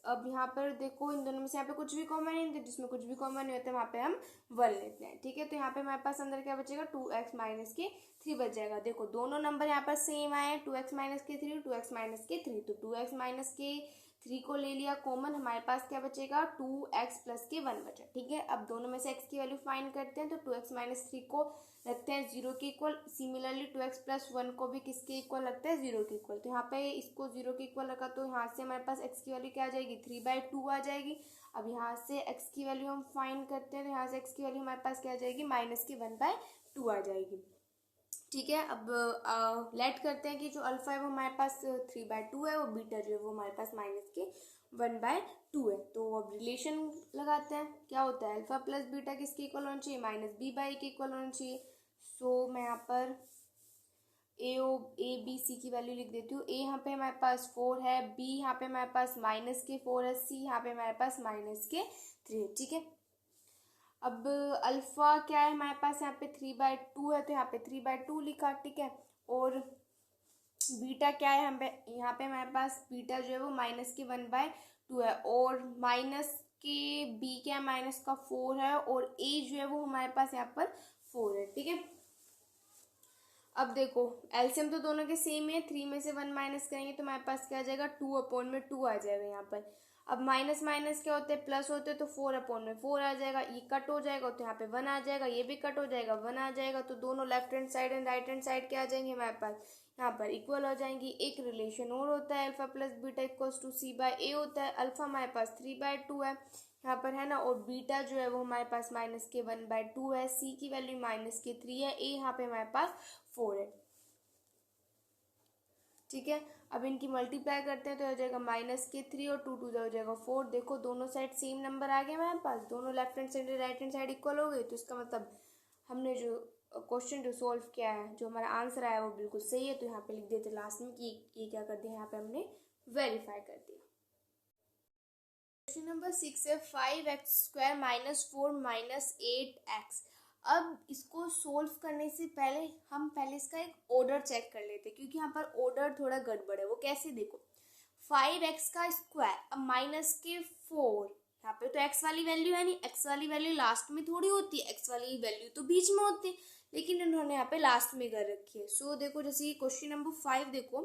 अब यहाँ पर देखो इन दोनों में से यहाँ पे कुछ भी कॉमन नहीं होता, जिसमें कुछ भी कॉमन नहीं होता वहाँ पे हम 1 लेते हैं, ठीक है। तो यहाँ पे हमारे पास अंदर क्या बचेगा 2x माइनस के 3 बच जाएगा। देखो दोनों नंबर यहाँ पर सेम आए, 2x माइनस के 3 2x माइनस के 3, तो 2x माइनस के 3 को ले लिया कॉमन, हमारे पास क्या बचेगा 2x प्लस के 1 बचा, ठीक है। अब दोनों में से x की वैल्यू फाइंड करते हैं, तो 2x माइनस 3 को रखते हैं 0 के इक्वल, सिमिलरली 2x प्लस 1 को भी किसके इक्वल रखते हैं 0 के इक्वल, तो यहाँ पे इसको 0 के इक्वल रखा तो यहाँ से हमारे पास x की वैल्यू क्या आ जाएगी 3/2 आ जाएगी। अब यहाँ से x की वैल्यू हम फाइंड करते हैं, तो यहाँ से x की वैल्यू हमारे पास क्या आ जाएगी माइनस की 1/2 आ जाएगी, ठीक है। अब लेट करते हैं कि जो अल्फा है वो हमारे पास 3/2 है, और बीटा जो है वो हमारे पास माइनस के 1/2 है। तो अब रिलेशन लगाते हैं, क्या होता है अल्फा प्लस बीटा किसके इक्वल होना चाहिए माइनस b/a के इक्वल होना चाहिए। सो मैं यहाँ पर a b c की वैल्यू लिख देती हूँ। a यहाँ पे हमारे पास 4 है, b यहाँ पे हमारे पास माइनस के 4 है, c यहाँ पे हमारे पास माइनस के 3 है, ठीक है। अब अल्फा क्या है हमारे पास यहाँ पे 3/2 है, तो यहाँ पे 3/2 लिखा, ठीक है। और बीटा क्या है यहाँ पे हमारे पास बीटा जो है वो माइनस के 1/2 है, और माइनस के बी क्या है माइनस का 4 है, और ए जो है वो हमारे पास यहाँ पर 4 है, ठीक है। अब देखो एलसीएम तो दोनों के सेम है, 3 में से 1 माइनस करेंगे तो हमारे पास क्या आ जाएगा, 2/2 आ जाएगा यहाँ पर। अब माइनस माइनस क्या होते हैं, प्लस होते हैं, तो 4/4 आ जाएगा। ये कट हो जाएगा तो यहाँ पे 1 आ जाएगा, ये भी कट हो जाएगा 1 आ जाएगा। तो दोनों left hand side and right hand side क्या आ जाएंगे हमारे पास, यहाँ पर इक्वल हो जाएंगी। एक रिलेशन और होता है alpha plus beta equals to C/A होता है। अल्फा हमारे पास 3/2 है यहाँ पर है ना, और बीटा जो है वो हमारे पास -1/2 है। सी की वैल्यू -3 है, ए यहाँ पे हमारे पास 4 है। ठीक है, अब इनकी मल्टीप्लाई करते हैं तो हो जाएगा -3 और 2 हो जाएगा 4। देखो दोनों साइड सेम नंबर आ गए हमारे पास, दोनों left hand side right hand side equal हो गई। तो इसका मतलब हमने जो क्वेश्चन जो सॉल्व किया है, जो हमारा आंसर आया वो बिल्कुल सही है। तो यहाँ पे लिख देते लास्ट में कि ये क्या कर दिया, यहाँ पे हमने वेरीफाई कर दिया। क्वेश्चन नंबर 6 है 5x² - 4 - 8x। अब इसको सोल्व करने से पहले हम पहले इसका एक ऑर्डर चेक कर लेते हैं, क्योंकि यहाँ पर ऑर्डर थोड़ा गड़बड़ है। वो कैसे, देखो 5x का स्क्वायर, अब -4, यहाँ पे तो x वाली वैल्यू है नहीं, x वाली वैल्यू लास्ट में थोड़ी होती है, x वाली वैल्यू तो बीच में होती है, लेकिन इन्होंने यहाँ पे लास्ट में कर रखी है। सो देखो जैसे क्वेश्चन नंबर 5 देखो,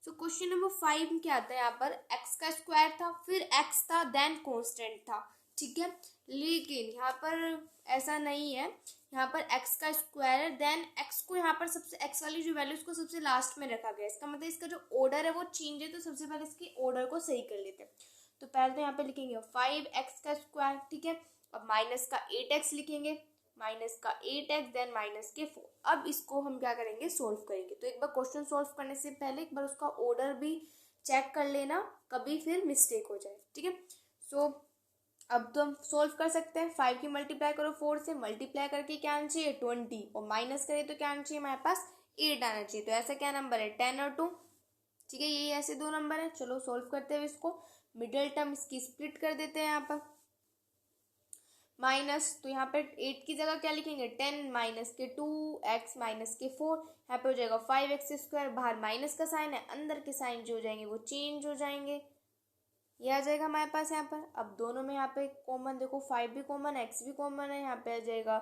सो क्वेश्चन नंबर 5 में क्या आता है, यहाँ पर x का स्क्वायर था, फिर x था, देन कांस्टेंट था। ठीक है, लेकिन यहाँ पर ऐसा नहीं है, यहाँ पर x का स्क्वायर है, देन x को यहाँ पर सबसे x वाली जो वैल्यू उसको सबसे लास्ट में रखा गया। इसका मतलब इसका जो ऑर्डर है वो चेंज है, तो सबसे पहले इसके ऑर्डर को सही कर लेते हैं। तो पहले तो यहाँ पे लिखेंगे 5x का स्क्वायर, ठीक है, अब माइनस का 8x लिखेंगे, माइनस का 8x, देन -4। अब इसको हम क्या करेंगे, सोल्व करेंगे। तो एक बार क्वेश्चन सोल्व करने से पहले एक बार उसका ऑर्डर भी चेक कर लेना, कभी फिर मिस्टेक हो जाए। ठीक है, सो अब तो हम सोल्व कर सकते हैं। 5 की मल्टीप्लाई करो 4 से, मल्टीप्लाई करके क्या आना चाहिए 20, और माइनस करें तो क्या आना चाहिए हमारे पास 8 आना चाहिए। तो ऐसा क्या नंबर है 10 और 2। ठीक है, यही ऐसे दो नंबर है। चलो सोल्व करते हुए इसको मिडिल टर्म इसकी स्प्लिट कर देते हैं यहाँ पर। माइनस, तो यहाँ पे 8 की जगह क्या लिखेंगे 10 -2 x -4, यहाँ पे हो जाएगा 5x²। बाहर माइनस का साइन है, अंदर के साइन जो हो जाएंगे वो चेंज हो जाएंगे, ये आ जाएगा हमारे पास यहाँ पर। अब दोनों में यहाँ पे कॉमन देखो 5 भी कॉमन है, x भी कॉमन है, यहाँ पे आ जाएगा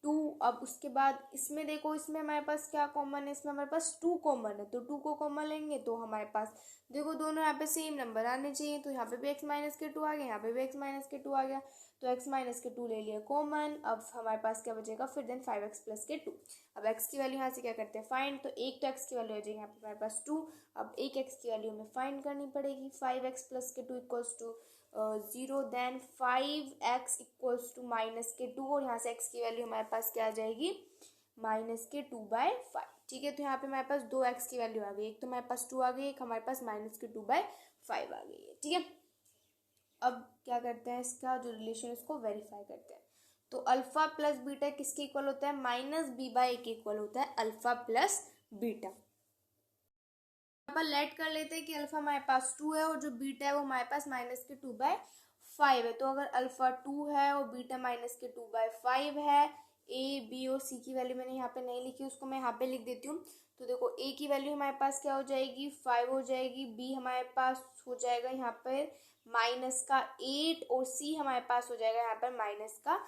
2। अब उसके बाद इसमें देखो, इसमें हमारे पास क्या कॉमन है, इसमें हमारे पास 2 कॉमन है, तो 2 को कॉमन लेंगे तो हमारे पास देखो दोनों यहाँ पे सेम नंबर आने चाहिए। तो यहाँ पे भी x -2 आ गया, यहाँ पे भी x -2 आ गया, तो x -2 ले लिया कॉमन। अब हमारे पास क्या बचेगा फिर, देन 5x + 2। अब x की वैल्यू यहाँ से क्या करते हैं फाइंड, तो एक तो x की वैल्यू आ जाएगी यहाँ पे हमारे पास 2। अब एक x की वैल्यू हमें फाइंड करनी पड़ेगी, 5x + 2 = 0, देन 5x = -2, और यहाँ से x की वैल्यू हमारे पास क्या आ जाएगी -2/5। ठीक है, तो यहाँ पे हमारे पास 2x की वैल्यू आ गई, एक तो हमारे पास 2 आ गई, एक हमारे पास -2/5 आ गई है। ठीक है, अब क्या करते हैं, इसका जो रिलेशन इसको वेरीफाई करते हैं। तो अल्फा प्लस बीटा किसके इक्वल होता है, -b/a के इक्वल होता है, अल्फा प्लस बीटा। यहाँ पर लेट कर लेते हैं कि अल्फा हमारे पास 2 है और जो बीटा है वो हमारे पास -2/5 है। तो अगर अल्फा 2 है और बीटा -2/5 है, ए बी और सी की वैल्यू मैंने यहाँ पे नहीं लिखी, उसको मैं यहाँ पे लिख देती हूँ। तो देखो ए की वैल्यू हमारे पास क्या हो जाएगी 5 हो जाएगी, बी हमारे पास हो जाएगा यहाँ पर -8, और सी हमारे पास हो जाएगा यहाँ पर -4।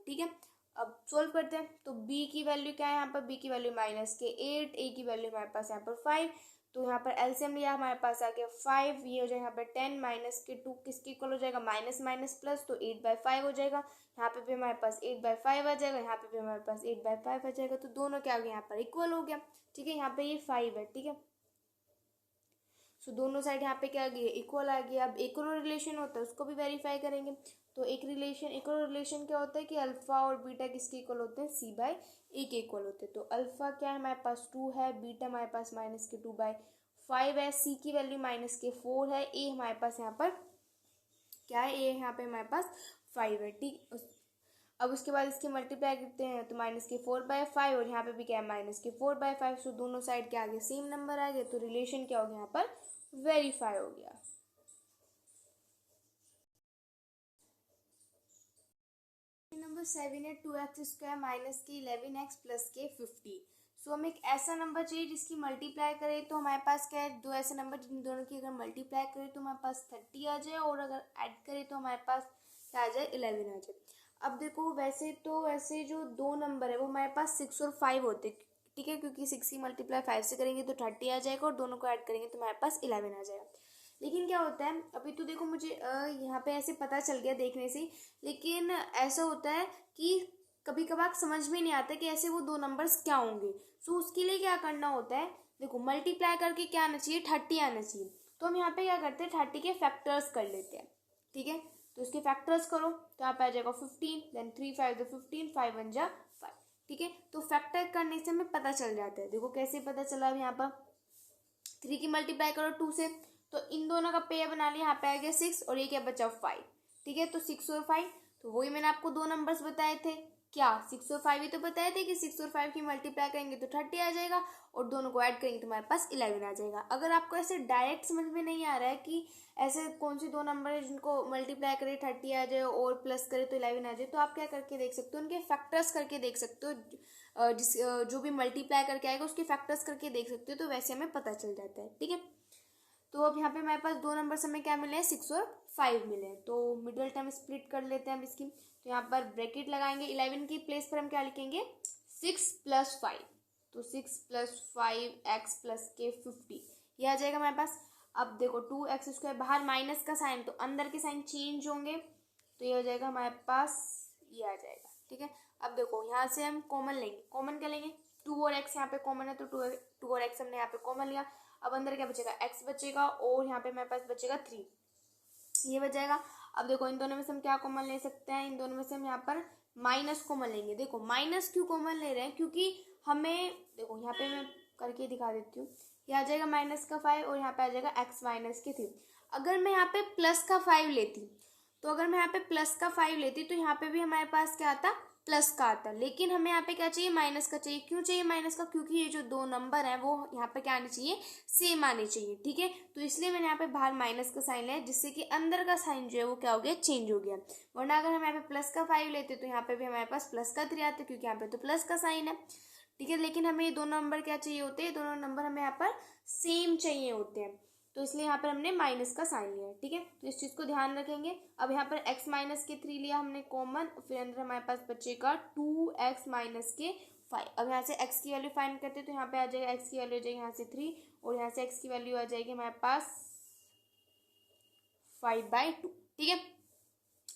ठीक है, अब सोल्व करते हैं। तो b की वैल्यू क्या है यहाँ पर, b की वैल्यू -8, a की वैल्यू हमारे पास यहाँ पर 5। तो यहाँ पर एलसीएम लिया, हमारे पास आ गया 5, ये हो जाएगा यहाँ पर 10 - 2 किसके इक्वल हो जाएगा, माइनस माइनस प्लस, तो 8/5 हो जाएगा। यहाँ पे भी हमारे पास 8/5 आ जाएगा, यहाँ पे भी हमारे पास 8/5 आ जाएगा। तो दोनों क्या हो गया यहाँ पर इक्वल हो गया। ठीक है, यहाँ पे ये 5 है। ठीक है, सो दोनों साइड यहाँ पे क्या आ गई इक्वल आ गया। अब एक और रिलेशन होता है उसको भी वेरीफाई करेंगे। तो एक और रिलेशन क्या होता है कि अल्फा और बीटा किसके इक्वल होते हैं, C/A के इक्वल होते हैं। तो अल्फा क्या है हमारे पास 2 है, बीटा हमारे पास -2/5 है, सी की वैल्यू -4 है, ए हमारे पास यहाँ पर क्या है, ए यहाँ पे हमारे पास 5 है। ठीक, अब उसके बाद इसकी मल्टीप्लाई करते हैं तो -4/5, और यहाँ पे भी क्या है -4/5। सो दोनों साइड के आगे सेम नंबर आ गए, तो रिलेशन क्या हो गया यहाँ पर वेरीफाई हो गया। नंबर 7 है 2x² - 11x + 50। सो हमें एक ऐसा नंबर चाहिए जिसकी मल्टीप्लाई करें तो हमारे पास क्या है, दो ऐसे नंबर जिन दोनों की अगर मल्टीप्लाई करें तो हमारे पास 30 आ जाए, और अगर ऐड करें तो हमारे पास क्या आ जाए 11 आ जाए। अब देखो वैसे तो ऐसे जो दो नंबर है वो हमारे पास 6 और 5 होते, ठीक है, क्योंकि 6 की मल्टीप्लाई 5 से करेंगे तो 30 आ जाएगा और दोनों को ऐड करेंगे तो हमारे पास 11 आ जाएगा। लेकिन क्या होता है, अभी तो देखो मुझे यहाँ पे ऐसे पता चल गया देखने से, लेकिन ऐसा होता है कि कभी कभार समझ में नहीं आता कि ऐसे वो दो नंबर्स क्या होंगे। सो उसके लिए क्या करना होता है, देखो मल्टीप्लाई करके क्या आना चाहिए, 30 आना चाहिए। तो हम यहाँ पे क्या करते हैं, 30 के फैक्टर्स कर लेते हैं। ठीक है, तो इसके फैक्टर्स करो तो यहाँ पे आ जाएगा 15, देन 3 5 15, 5 1 जा 5। ठीक है, तो फैक्टर करने से हमें पता चल जाता है। देखो कैसे पता चला, अब यहाँ पर 3 की मल्टीप्लाई करो 2 से, तो इन दोनों का पेयर बना लिया, यहाँ पे आ गया 6 और ये क्या बचा 5। ठीक है, तो 6 और 5, तो वही मैंने आपको दो नंबर्स बताए थे, क्या 6 और 5 ही तो बताए थे कि 6 और 5 की मल्टीप्लाई करेंगे तो 30 आ जाएगा और दोनों को ऐड करेंगे तो हमारे पास 11 आ जाएगा। अगर आपको ऐसे डायरेक्ट समझ में नहीं आ रहा है कि ऐसे कौन सी दो नंबर है जिनको मल्टीप्लाई करे 30 आ जाए और प्लस करे तो 11 आ जाए, तो आप क्या करके देख सकते हो, उनके फैक्टर्स करके देख सकते हो। जो भी मल्टीप्लाई करके आएगा उसके फैक्टर्स करके देख सकते हो, तो वैसे हमें पता चल जाता है। ठीक है, तो अब यहाँ पे हमारे पास दो नंबर हमें क्या मिले हैं, 6 और 5 मिले हैं। तो मिडिल टर्म स्प्लिट कर लेते हैं अब इसकी। तो यहाँ पर ब्रैकेट लगाएंगे, 11 की प्लेस पर हम क्या लिखेंगे, 6 + 5। तो 6 + 5 x + के 50, ये आ जाएगा हमारे पास। अब देखो 2x², बाहर माइनस का साइन तो अंदर के साइन चेंज होंगे, तो ये हो जाएगा हमारे पास, ये आ जाएगा। ठीक है, अब देखो यहाँ से हम कॉमन लेंगे, कॉमन क्या लेंगे, 2 और x यहाँ पे कॉमन है तो 2 और x हमने यहाँ पे कॉमन लिया। अब अंदर क्या बचेगा, x बचेगा और यहाँ पे हमारे पास बचेगा 3, ये बच जाएगा। अब देखो इन दोनों में से हम क्या कॉमन ले सकते हैं, इन दोनों में से हम यहाँ पर माइनस कॉमन लेंगे। देखो माइनस क्यों कॉमन ले रहे हैं, क्योंकि हमें देखो यहाँ पे मैं करके दिखा देती हूँ, ये आ जाएगा -5 और यहाँ पे आ जाएगा x - के 3। अगर मैं यहाँ पे +5 लेती, तो अगर मैं यहाँ पे +5 लेती तो यहाँ पे भी हमारे पास क्या आता, प्लस का आता। लेकिन हमें यहाँ पे क्या चाहिए, माइनस का चाहिए। क्यों चाहिए माइनस का, क्योंकि ये जो दो नंबर हैं वो यहाँ पे क्या आने चाहिए, सेम आने चाहिए। ठीक है, तो इसलिए मैंने यहाँ पे बाहर माइनस का साइन लिया, जिससे कि अंदर का साइन जो है वो क्या हो गया, चेंज हो गया। वरना अगर हम यहाँ पे +5 लेते तो यहाँ पे भी हमारे पास +3 आते, क्योंकि यहाँ पे तो प्लस का साइन है। ठीक है, लेकिन हमें ये दोनों नंबर क्या चाहिए होते हैं, दोनों नंबर हमें यहाँ पर सेम चाहिए होते हैं, तो इसलिए यहाँ पर हमने माइनस का साइन लिया है। ठीक है, तो इस चीज़ को ध्यान रखेंगे। अब यहाँ पर x - के 3 लिया हमने कॉमन, फिर अंदर हमारे पास बचेगा 2x - के 5। अब यहाँ से x की वैल्यू फाइंड करते हैं, तो यहाँ पे आ जाएगा x की वैल्यू आ जाएगी यहाँ से 3 और यहाँ से x की वैल्यू आ जाएगी हमारे पास 5/2। ठीक है,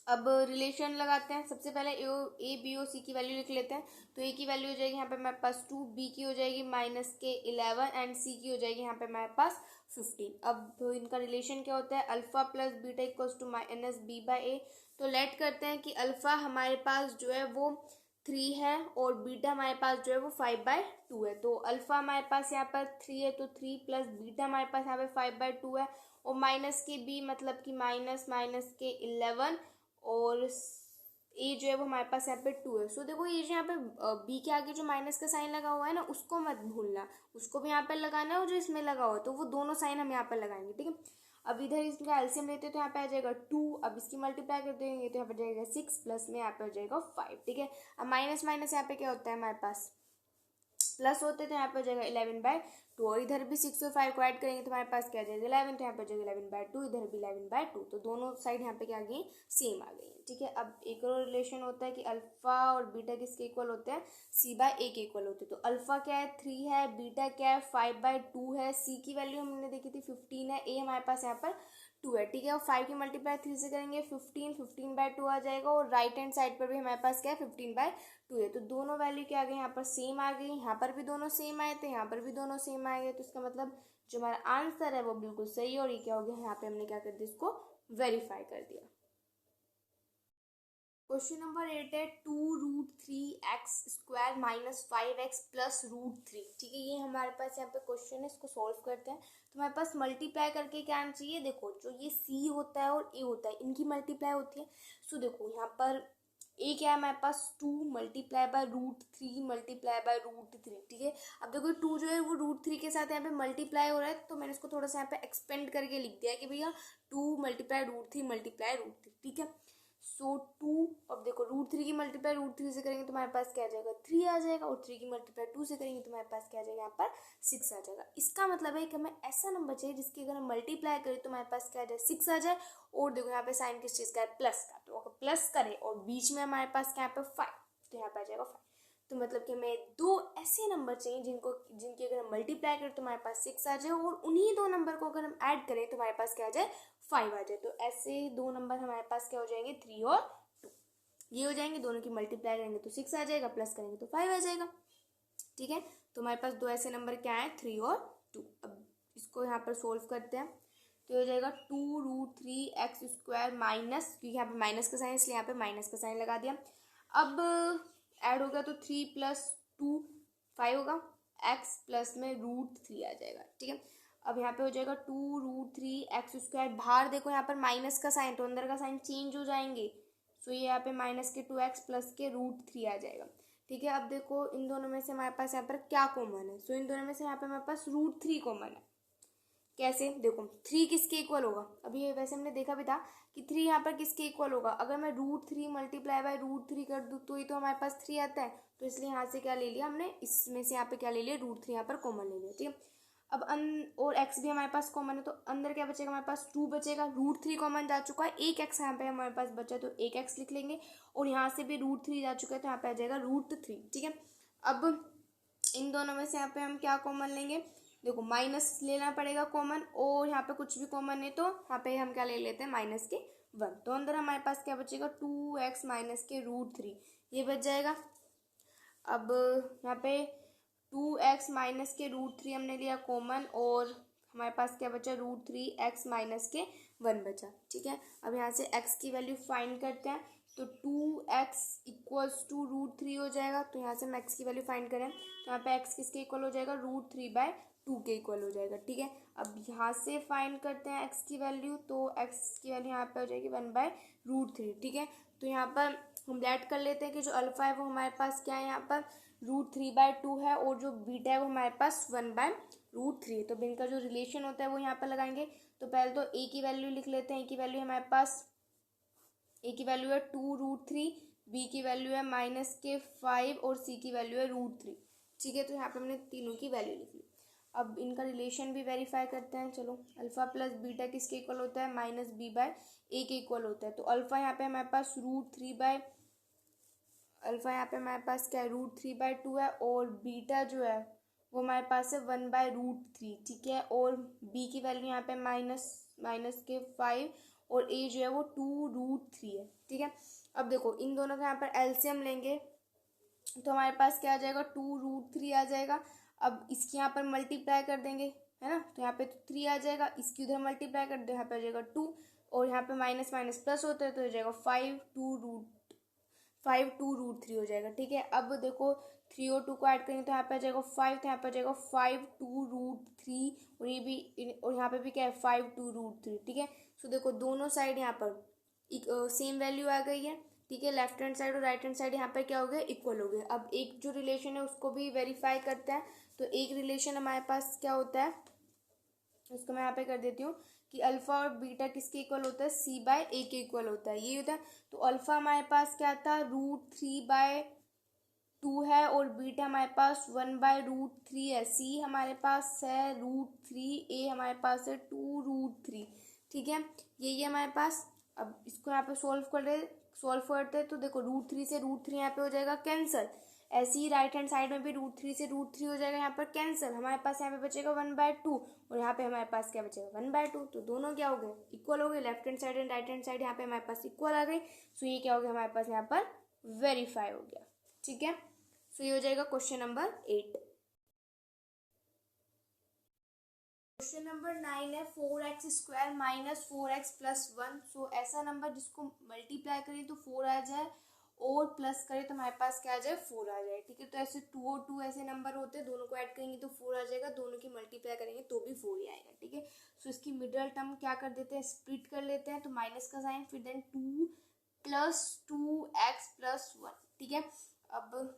अब रिलेशन लगाते हैं। सबसे पहले ए बी और सी की वैल्यू लिख लेते हैं। तो ए की वैल्यू हो जाएगी यहाँ पे हमारे पास 2, बी की हो जाएगी -11 एंड सी की हो जाएगी यहाँ पे हमारे पास 15। अब इनका रिलेशन क्या होता है, अल्फा + बीटा = -b/a। तो लेट करते हैं कि अल्फा हमारे पास जो है वो 3 है और बीटा हमारे पास जो है वो 5/2 है। तो अल्फा हमारे पास यहाँ पर 3 है, तो 3 + बीटा हमारे पास यहाँ पे 5/2 है, और माइनस के बी मतलब कि माइनस के 11 और ए जो है वो हमारे पास यहाँ पे 2 है। सो देखो ये जो यहाँ पे बी के आगे जो माइनस का साइन लगा हुआ है ना, उसको मत भूलना, उसको भी यहाँ पे लगाना है, और जो इसमें लगा हुआ है तो वो दोनों साइन हम यहाँ पर लगाएंगे। ठीक है, अब इधर इसका एलसीएम लेते हैं तो यहाँ पे आ जाएगा 2। अब इसकी मल्टीप्लाई कर देंगे तो यहाँ पे जाएगा 6 प्लस में यहाँ पे हो जाएगा 5। ठीक है, अब माइनस माइनस यहाँ पे क्या होता है हमारे पास, प्लस होते तो यहाँ पे हो जाएगा 11/2, और इधर भी 6 और 5 को ऐड करेंगे तो हमारे पास क्या आ जाएगा 11, तो यहाँ पे हो जाएगा 11/2, इधर भी 11/2। तो दोनों साइड यहाँ पे क्या आ गई, सेम आ गई है। ठीक है, अब एक और रिलेशन होता है कि अल्फा और बीटा किसके इक्वल होते हैं, c/a के इक्वल होते हैं। तो अल्फा क्या है, 3 है, बीटा क्या है, 5/2 है, सी की वैल्यू हमने देखी थी 15 है, ए हमारे पास यहाँ पर 2 है। ठीक है, और 5 की मल्टीप्लाई 3 से करेंगे 15/2 आ जाएगा, और राइट हैंड साइड पर भी हमारे पास क्या है 15/2 है। तो दोनों वैल्यू क्या आ गई, यहाँ पर सेम आ गई, यहाँ पर भी दोनों सेम आए थे, यहाँ पर भी दोनों सेम आ गए। तो इसका मतलब जो हमारा आंसर है वो बिल्कुल सही है, और ये क्या हो गया, यहाँ पे हमने क्या कर दिया, इसको वेरीफाई कर दिया। क्वेश्चन नंबर 8 है 2√3x² - 5x + √3। ठीक है, ये हमारे पास यहाँ पे क्वेश्चन है, इसको सॉल्व करते हैं। तो हमारे पास मल्टीप्लाई करके क्या आना चाहिए, देखो जो ये c होता है और a होता है इनकी मल्टीप्लाई होती है। सो देखो यहाँ पर a क्या है हमारे पास 2 × √3 × √3। ठीक है, अब देखो 2 जो है वो √3 के साथ यहाँ पे मल्टीप्लाई हो रहा है, तो मैंने इसको थोड़ा सा यहाँ पे एक्सपेंड करके लिख दिया है कि भैया 2 × √3 ठीक है। सो 2, अब देखो √3 की मल्टीप्लाई √3 से करेंगे तो हमारे पास क्या आ जाएगा 3 आ जाएगा, और 3 की मल्टीप्लाई 2 से करेंगे तो हमारे पास क्या आ जाएगा यहाँ पर 6 आ जाएगा। इसका मतलब है कि हमें ऐसा नंबर चाहिए जिसकी अगर हम मल्टीप्लाई करें तो हमारे पास क्या आ जाए 6 आ जाए, और देखो यहाँ पे साइन किस चीज़ का है, प्लस का। तो अगर प्लस करें और बीच में हमारे पास क्या यहाँ पे 5, तो यहाँ पे आ जाएगा 5। तो मतलब कि हमें दो ऐसे नंबर चाहिए जिनकी अगर हम मल्टीप्लाई करें तो हमारे पास 6 आ जाए, और उन्हीं दो नंबर को अगर हम ऐड करें तो हमारे पास क्या आ जाए, 5 आ जाए। तो ऐसे दो नंबर हमारे पास क्या हो जाएंगे, 3 और 2 ये हो जाएंगे। दोनों की मल्टीप्लाई करेंगे तो 6 आ जाएगा, प्लस करेंगे तो 5 आ जाएगा। ठीक है, तो हमारे पास दो ऐसे नंबर क्या है, 3 और 2। अब इसको यहाँ पर सोल्व करते हैं तो हो जाएगा 2√3x² माइनस, क्योंकि यहाँ पे माइनस का साइन इसलिए यहाँ पे माइनस का साइन लगा दिया। अब ऐड हो गया तो 3 + 2 5 होगा, x प्लस में √3 आ जाएगा। ठीक है, अब यहाँ पे हो जाएगा 2√3x²। बाहर देखो यहाँ पर माइनस का साइन, तो अंदर का साइन चेंज हो जाएंगे। सो ये यहाँ पे माइनस के 2x प्लस के √3 आ जाएगा। ठीक है, अब देखो इन दोनों में से हमारे पास यहाँ पर क्या कॉमन है। सो इन दोनों में से यहाँ पे हमारे पास √3 कॉमन है। कैसे, देखो 3 किसके इक्वल होगा, अभी ये वैसे हमने देखा भी था कि 3 यहाँ पर किसके इक्वल होगा। अगर मैं √3 मल्टीप्लाई बाय √3 कर दूँ तो ये तो हमारे पास 3 आता है, तो इसलिए यहाँ से क्या ले लिया हमने, इसमें से यहाँ पे क्या ले लिया, √3 यहाँ पर कॉमन ले लिया। ठीक है, अब और x भी हमारे पास कॉमन है, तो अंदर क्या बचेगा, हमारे पास 2 बचेगा। √3 कॉमन जा चुका है, एक x यहाँ पे हमारे पास बचा है तो एक x लिख लेंगे, और यहाँ से भी √3 जा चुका है तो यहाँ पे आ जाएगा √3। ठीक है, अब इन दोनों में से यहाँ पे हम क्या कॉमन लेंगे, देखो माइनस लेना पड़ेगा कॉमन, और यहाँ पे कुछ भी कॉमन नहीं तो यहाँ पे हम क्या ले लेते हैं, माइनस के 1। तो अंदर हमारे पास क्या बचेगा, 2x माइनस के √3 ये बच जाएगा। अब यहाँ पे 2x माइनस के √3 हमने लिया कॉमन, और हमारे पास क्या बचा, √3x माइनस के 1 बचा। ठीक है, अब यहाँ से x की वैल्यू फाइंड करते हैं, तो 2x इक्वल्स टू √3 हो जाएगा। तो यहाँ से हम x की वैल्यू फाइंड करें तो यहाँ पे x किसके इक्वल हो जाएगा, √3/2 के इक्वल हो जाएगा। ठीक है, अब यहाँ से फाइंड करते हैं x की वैल्यू, तो x की वैल्यू यहाँ पे हो जाएगी 1/√3। ठीक है, तो यहाँ पर हम ऐड कर लेते हैं कि जो अल्फा है वो हमारे पास क्या है, यहाँ पर √3/2 है, और जो बीटा है वो हमारे पास 1/√3। तो इनका जो रिलेशन होता है वो यहाँ पर लगाएंगे। तो पहले तो a की वैल्यू लिख लेते हैं। a की वैल्यू हमारे पास, a की वैल्यू है 2√3, b की वैल्यू है -5 और c की वैल्यू है √3। ठीक है, तो यहाँ पे हमने तीनों की वैल्यू लिख ली। अब इनका रिलेशन भी वेरीफाई करते हैं। चलो, अल्फा प्लस बीटा किसके इक्वल होता है, -b/a के इक्वल होता है। तो अल्फा यहाँ पे हमारे पास अल्फा यहाँ पे हमारे पास क्या है, √3/2 है, और बीटा जो है वो हमारे पास है 1/√3। ठीक है, और b की वैल्यू यहाँ पे -5 और a जो है वो 2√3 है। ठीक है, अब देखो इन दोनों का यहाँ पर एलसीएम लेंगे तो हमारे पास क्या आ जाएगा, 2√3 आ जाएगा। अब इसकी यहाँ पर मल्टीप्लाई कर देंगे, है ना, तो यहाँ पे तो 3 आ जाएगा, इसकी उधर मल्टीप्लाई कर दो, यहाँ पे आ जाएगा 2, और यहाँ पे माइनस माइनस प्लस होता है तो हो जाएगा 5 2√3 हो जाएगा। ठीक है, अब देखो 3 और 2 को ऐड करेंगे तो यहाँ पे आ जाएगा 5, तो यहाँ पे आ जाएगा 5 2√3, और ये भी, और यहाँ पे भी क्या है 5 2√3। ठीक है, सो देखो दोनों साइड यहाँ पर सेम वैल्यू आ गई है। ठीक है, लेफ्ट हैंड साइड और राइट हैंड साइड यहाँ पे क्या हो गया, इक्वल हो गए। अब एक जो रिलेशन है उसको भी वेरीफाई करते हैं। तो एक रिलेशन हमारे पास क्या होता है, उसको मैं यहाँ पे कर देती हूँ कि अल्फा और बीटा किसके इक्वल होता है, c/a के इक्वल होता है, ये होता है। तो अल्फा हमारे पास क्या था, √3/2 है, और बीटा हमारे पास 1/√3 है, c हमारे पास है √3, a हमारे पास है 2√3। ठीक है, यही है हमारे पास। अब इसको यहाँ पे सॉल्व करते हैं तो देखो √3 से √3 यहाँ पे हो जाएगा कैंसिल। ऐसे ही राइट हैंड साइड में भी √3 से √3 हो जाएगा यहाँ पर कैंसिल। हमारे पास यहाँ पे बचेगा 1/2, और यहाँ पे हमारे पास क्या बचेगा 1/2। तो दोनों क्या हो गए, इक्वल हो गए। Left hand side and right hand side यहाँ पे हमारे पास इक्वल आ गई। सो ये क्या हो गया, हमारे पास यहाँ पर वेरीफाई हो गया। ठीक है, सो ये हो जाएगा क्वेश्चन नंबर 8। क्वेश्चन नंबर 9 है 4x² माइनस 4x प्लस 1। सो ऐसा नंबर जिसको मल्टीप्लाई करें तो 4 आ जाए, और प्लस करें तो हमारे पास क्या आ जाए, 4 आ जाए। ठीक है, तो ऐसे 2 और 2 ऐसे नंबर होते हैं, दोनों को ऐड करेंगे तो 4 आ जाएगा, दोनों की मल्टीप्लाई करेंगे तो भी 4 ही आएगा। ठीक है, सो इसकी मिडल टर्म क्या कर देते हैं, स्प्लिट कर लेते हैं। तो माइनस का साइन, फिर देन 2 + 2x + 1। ठीक है, अब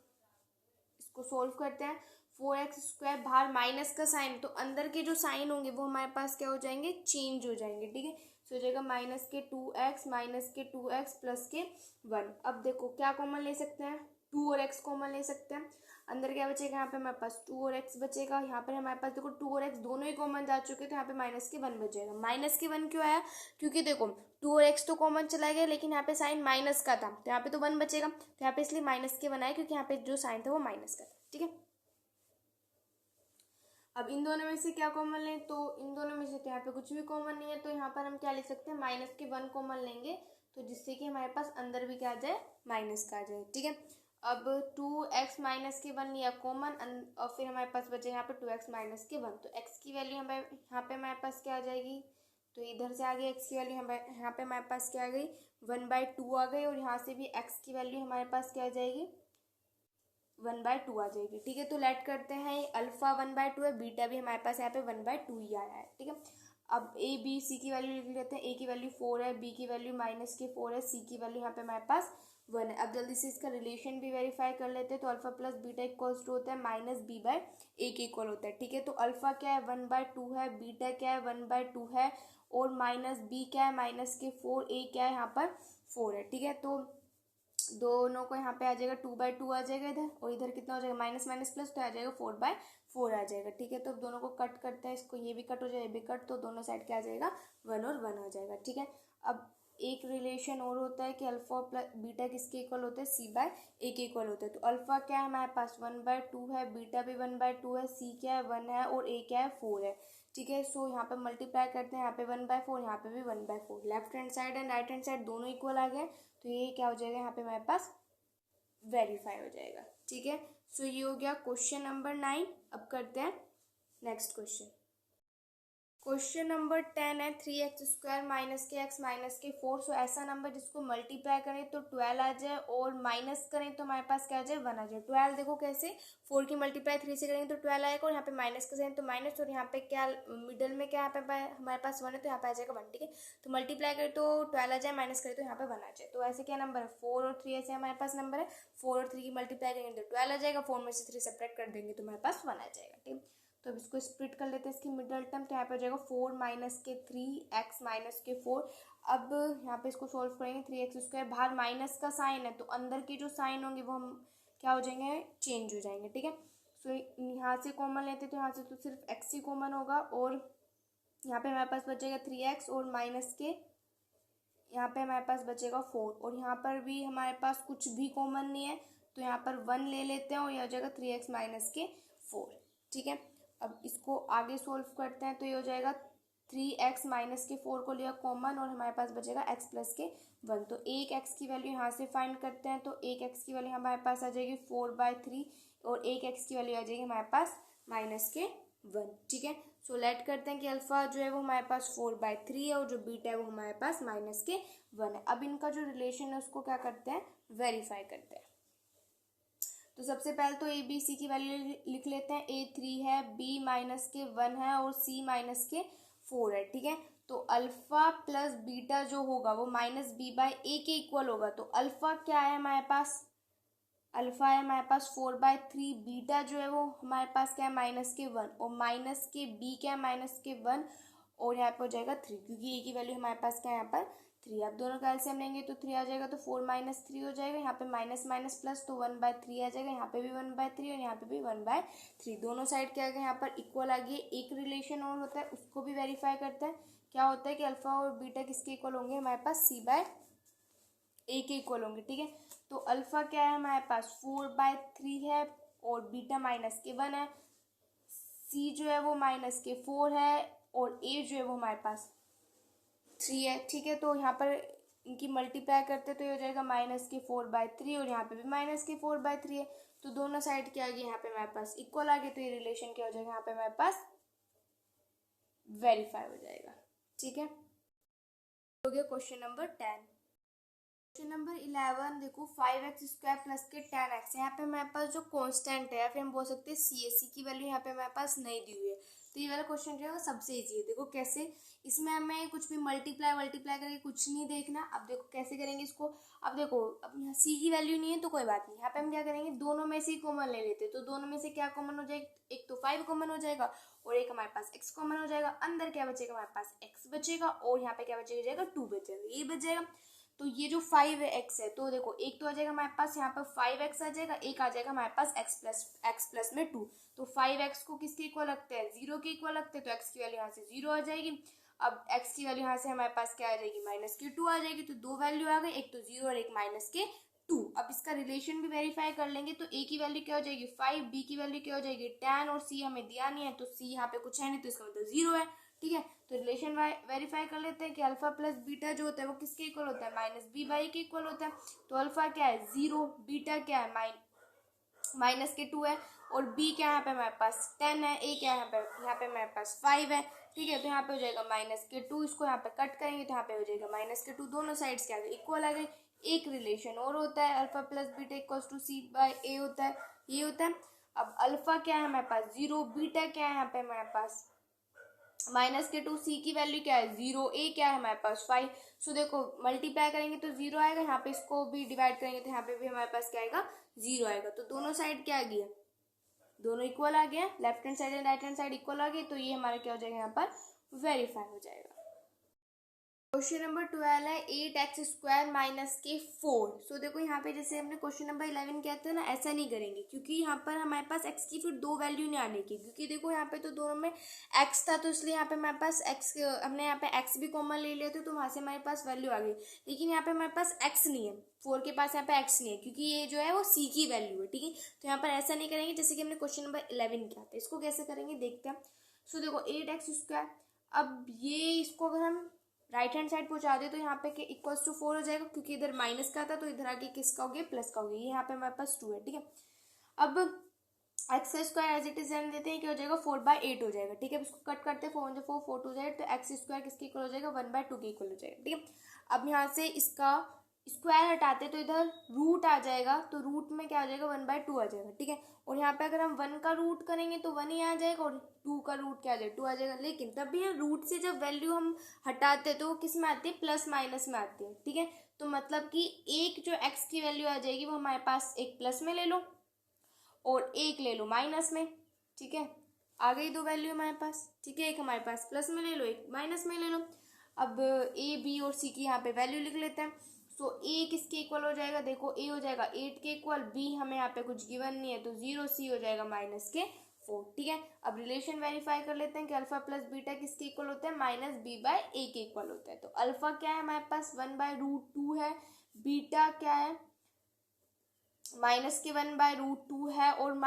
इसको सोल्व करते हैं। 4x² बाहर माइनस का साइन, तो अंदर के जो साइन होंगे वो हमारे पास क्या हो जाएंगे, चेंज हो जाएंगे। ठीक है, सो हो जाएगा -2x -2x प्लस के 1। अब देखो क्या कॉमन ले सकते हैं, 2 और x कॉमन ले सकते हैं। अंदर क्या बचेगा, यहाँ पे हमारे पास 2 और x बचेगा। यहाँ पर हमारे पास देखो 2 और x दोनों ही कॉमन जा चुके, तो यहाँ पे -1 बचेगा। -1 क्यों आया, क्योंकि देखो 2 और x तो कॉमन चला गया, लेकिन यहाँ पे साइन माइनस का था, तो यहाँ पे तो 1 बचेगा। तो यहाँ पे इसलिए -1 आया, क्योंकि यहाँ पे जो साइन था वो माइनस का था। ठीक है, अब इन दोनों में से क्या कॉमन लें, तो इन दोनों में से तो यहाँ पे कुछ भी कॉमन नहीं है, तो यहाँ पर हम क्या लिख सकते हैं, -1 कॉमन लेंगे, तो जिससे कि हमारे पास अंदर भी क्या आ जाए, माइनस का आ जाए। ठीक है, अब 2x -1 लिया कॉमन, और फिर हमारे पास बचे यहाँ पे 2x -1, तो x की वैल्यू हमारे यहाँ पे हमारे पास क्या आ जाएगी, तो इधर से आ गई x की वैल्यू यहाँ पे हमारे पास क्या आ गई, 1/2 आ गई, और यहाँ से भी x की वैल्यू हमारे पास क्या आ जाएगी, 1/2 आ जाएगी। ठीक है, तो लेट करते हैं, अल्फा 1/2 है, बीटा भी हमारे पास यहाँ पे 1/2 ही आया है। ठीक है, अब ए बी सी की वैल्यू लिख लेते हैं। ए की वैल्यू 4 है, बी की वैल्यू -4 है, सी की वैल्यू यहाँ पे हमारे पास 1 है। अब जल्दी से इसका रिलेशन भी वेरीफाई कर लेते हैं, तो alpha plus beta equals to होता है -b/a के इक्वल होता है। ठीक है, तो अल्फा क्या है, 1/2 है, बीटा क्या है, 1/2 है, और -b क्या है, -4, a क्या है यहाँ पर 4 है। ठीक है, तो दोनों को यहाँ पे आ जाएगा 2/2 आ जाएगा इधर, और इधर कितना हो जाएगा, माइनस माइनस प्लस, तो आ जाएगा 4/4 आ जाएगा। ठीक है, तो अब दोनों को कट करते हैं, इसको ये भी कट हो जाए, ये भी कट, तो दोनों साइड क्या आ जाएगा, 1 और 1 आ जाएगा। ठीक है, अब एक रिलेशन और होता है कि अल्फा प्लस बीटा किसके इक्वल होता है, c/a के इक्वल होता है। तो अल्फा क्या है हमारे पास 1/2 है, बीटा भी 1/2 है, c क्या है 1 है, और a क्या है 4 है। ठीक है, सो यहाँ पे मल्टीप्लाई करते हैं, यहाँ पे 1/4, यहाँ पे भी 1/4, left hand side and right hand side दोनों इक्वल आ गए, तो ये क्या हो जाएगा, यहाँ पे हमारे पास वेरीफाई हो जाएगा। ठीक है, सो ये हो गया क्वेश्चन नंबर 9। अब करते हैं नेक्स्ट क्वेश्चन। क्वेश्चन नंबर 10 है 3x² -4। सो ऐसा नंबर जिसको मल्टीप्लाई करें तो 12 आ जाए, और माइनस करें तो हमारे पास क्या आ जाए, 1 आ जाए। 12 देखो कैसे, 4 की मल्टीप्लाई 3 से करेंगे तो 12 आएगा, और यहाँ पे माइनस करें तो माइनस, और यहाँ पे क्या मिडल में क्या यहाँ पे हमारे पास 1 है, तो यहाँ पे आ जाएगा 1। ठीक है, तो मल्टीप्लाई करें तो 12 आ जाए, माइनस करें तो यहाँ पे 1 आ जाए। तो ऐसे क्या नंबर है, 4 और 3 ऐसे हमारे पास नंबर है। 4 और 3 की मल्टीप्लाई करेंगे तो 12 आ जाएगा, 4 में से 3 सेपरेट कर देंगे तो हमारे पास 1 आ जाएगा। ठीक है, तो अब इसको स्प्लिट कर लेते हैं, इसकी मिडल टर्म, तो यहाँ पे हो जाएगा 4 -3 x -4। अब यहाँ पे इसको सॉल्व करेंगे, 3x², बाहर माइनस का साइन है, तो अंदर के जो साइन होंगे वो हम क्या हो जाएंगे, चेंज हो जाएंगे। ठीक है, सो यहाँ से कॉमन लेते तो यहाँ से तो सिर्फ x ही कॉमन होगा, और यहाँ पे हमारे पास बचेगा 3x, और माइनस के यहाँ पे हमारे पास बचेगा 4, और यहाँ पर भी हमारे पास कुछ भी कॉमन नहीं है, तो यहाँ पर 1 ले लेते हैं, और यह हो जाएगा 3x -4। ठीक है, अब इसको आगे सोल्व करते हैं, तो ये हो जाएगा 3x -4 को लिया कॉमन, और हमारे पास बचेगा x + के 1। तो एक x की वैल्यू यहाँ से फाइंड करते हैं, तो एक x की वैल्यू हमारे पास आ जाएगी 4/3, और एक x की वैल्यू आ जाएगी हमारे पास -1। ठीक है, सो लेट करते हैं कि अल्फा जो है वो हमारे पास 4/3 है, और जो बीटा है वो हमारे पास -1 है। अब इनका जो रिलेशन है उसको क्या करते हैं, वेरीफाई करते हैं। तो सबसे पहले तो ए बी सी की वैल्यू लिख लेते हैं। a 3 है, b -1 है, और c -4 है। ठीक है, तो अल्फा प्लस बीटा जो होगा वो -b/a के इक्वल होगा। तो अल्फा क्या है हमारे पास, अल्फा है हमारे पास 4/3, बीटा जो है वो हमारे पास क्या है -1, और माइनस के b क्या है -1, और यहाँ पे हो जाएगा 3, क्योंकि a की वैल्यू हमारे पास क्या है यहाँ पर 3। आप दोनों का एलसीएम लेंगे तो 3 आ जाएगा, तो 4 - 3 हो जाएगा, यहाँ पे माइनस माइनस प्लस, तो 1/3 आ जाएगा, यहाँ पे भी 1/3 और यहाँ पे भी 1/3, दोनों साइड क्या आ गया यहाँ पर इक्वल आ गई। एक रिलेशन और होता है उसको भी वेरीफाई करते हैं, क्या होता है कि अल्फा और बीटा किसके इक्वल होंगे, हमारे पास c/a के इक्वल होंगे। ठीक है, तो अल्फा क्या है हमारे पास 4/3 है, और बीटा -1 है, c जो है वो -4 है, और a जो है वो हमारे पास 3 है। ठीक है, तो यहाँ पर इनकी मल्टीप्लाई करते तो ये हो जाएगा -4/3, और यहाँ पे भी -4/3 है, तो दोनों साइड क्या आ गई यहाँ पे हमारे पास इक्वल आ गए, तो ये रिलेशन क्या हो जाएगा यहाँ पे हमारे पास वेरीफाई हो जाएगा। ठीक है, हो गया क्वेश्चन नंबर 10। क्वेश्चन नंबर 11 देखो, 5x² + के 10x, यहाँ पे हमारे पास जो कांस्टेंट है, या फिर हम बोल सकते हैं CAC की वैल्यू यहाँ पे हमारे पास नहीं दी हुई है। तो ये वाला क्वेश्चन जो है वो सबसे इजी है। देखो कैसे, इसमें हमें कुछ भी मल्टीप्लाई करके कुछ नहीं देखना। अब देखो कैसे करेंगे इसको। अब देखो, अब यहाँ C की वैल्यू नहीं है तो कोई बात नहीं, यहाँ पे हम क्या करेंगे, दोनों में से ही कॉमन ले लेते हैं। तो दोनों में से क्या कॉमन हो जाएगा, एक तो 5 कॉमन हो जाएगा, और एक हमारे पास x कॉमन हो जाएगा। अंदर क्या बचेगा, हमारे पास x बचेगा, और यहाँ पे क्या बचेगा, 2 बचेगा, ये बच जाएगा। तो ये जो 5x है, तो देखो एक तो आ जाएगा हमारे पास यहाँ पर 5x आ जाएगा, एक आ जाएगा हमारे पास x प्लस में 2। तो 5x को किसके इक्वल रखते हैं, 0 के इक्वल रखते हैं, तो x की वैल्यू यहाँ से 0 आ जाएगी। अब x की वैल्यू यहाँ से हमारे पास क्या आ जाएगी, -2 आ जाएगी। तो दो वैल्यू आ गई, एक तो 0 और एक -2। अब इसका रिलेशन भी वेरीफाई कर लेंगे, तो a की वैल्यू क्या हो जाएगी 5, b की वैल्यू क्या हो जाएगी 10 और c हमें दिया नहीं है, तो c यहाँ पे कुछ है नहीं, तो इसका मतलब 0 है। ठीक है, तो रिलेशन वेरीफाई कर लेते हैं कि अल्फा प्लस बीटा जो होता है वो किसके इक्वल होता है, -b/a के इक्वल होता है। तो अल्फा क्या है 0, बीटा क्या है -2 है, और b क्या है यहाँ पे हमारे पास 10 है, a क्या है यहाँ पे हमारे पास 5 है। ठीक है, तो यहाँ पे हो जाएगा -2, इसको यहाँ पे कट करेंगे तो यहाँ पे हो जाएगा -2, दोनों साइड्स क्या आ गए इक्वल आ गए। एक रिलेशन और होता है alpha plus beta equals to c/a होता है, ये होता है। अब अल्फा क्या है हमारे पास 0, बीटा क्या है यहाँ पे हमारे पास -2, c की वैल्यू क्या है 0, a क्या है हमारे पास 5। सो देखो मल्टीप्लाई करेंगे तो 0 आएगा, यहाँ पे इसको भी डिवाइड करेंगे तो यहाँ पे भी हमारे पास क्या आएगा 0 आएगा। तो दोनों साइड क्या आ गया, दोनों इक्वल आ गया, left hand side and right hand side equal आ गई। तो ये हमारा क्या हो जाएगा यहाँ पर वेरीफाई हो जाएगा। क्वेश्चन नंबर 12 है 8x² - 4। सो देखो यहाँ पे जैसे हमने क्वेश्चन नंबर 11 किया था ना, ऐसा नहीं करेंगे क्योंकि यहाँ पर हमारे पास x की फिर दो वैल्यू नहीं आने की, क्योंकि देखो यहाँ पे तो दोनों में x था, तो इसलिए यहाँ पे हमारे पास x, हमने यहाँ पे x भी कॉमन ले लिया था, तो वहाँ से हमारे पास वैल्यू आ गई। लेकिन यहाँ पे हमारे पास x नहीं है, 4 के पास यहाँ पे x नहीं है, क्योंकि ये जो है वो c की वैल्यू है। ठीक है, तो यहाँ पर ऐसा नहीं करेंगे जैसे कि हमने क्वेश्चन नंबर 11 किया था। इसको कैसे करेंगे देखते हैं। सो देखो 8x², अब ये इसको अगर हम राइट हैंड साइड पहुंचा दे तो यहाँ पे के इक्वल्स टू 4 हो जाएगा, क्योंकि इधर माइनस का था, तो इधर आके किसका हो गया प्लस का हो गया। यहाँ पे हमारे पास 2 है। ठीक है, अब x² एज इट इज रहने देते हैं, क्या हो जाएगा 4/8 हो जाएगा। ठीक है, अब इसको कट करते हैं, 4 4 4 2 जाए, तो x² किसके इक्वल हो जाएगा 1/2 के इक्वल हो जाएगा। ठीक है, अब यहाँ से इसका स्क्वायर हटाते तो इधर रूट आ जाएगा, तो रूट में क्या आ जाएगा 1/2 आ जाएगा। ठीक है, और यहाँ पे अगर हम 1 का रूट करेंगे तो 1 ही आ जाएगा, और 2 का रूट क्या आ जाएगा 2 आ जाएगा। लेकिन तब भी यहाँ रूट से जब वैल्यू हम हटाते हैं तो वो किस में आती है, प्लस माइनस में आती है। ठीक है, तो मतलब कि एक जो x की वैल्यू आ जाएगी वो हमारे पास एक प्लस में ले लो और एक ले लो माइनस में। ठीक है, आ गई दो वैल्यू हमारे पास। ठीक है, एक हमारे पास प्लस में ले लो, एक माइनस में ले लो। अब a b और c की यहाँ पे वैल्यू लिख लेते हैं। सो a किसके इक्वल हो जाएगा, देखो a हो जाएगा 8 के इक्वल, b हमें यहाँ पे कुछ गिवन नहीं है, तो 0, c हो जाएगा -4। ठीक है, अब रिलेशन वेरीफाई कर लेते हैं कि अल्फा प्लस बीटा किसके इक्वल होता है -b/a के इक्वल होता है। तो अल्फा क्या है हमारे पास 1/√2 है, बीटा क्या है -1/√2 है, और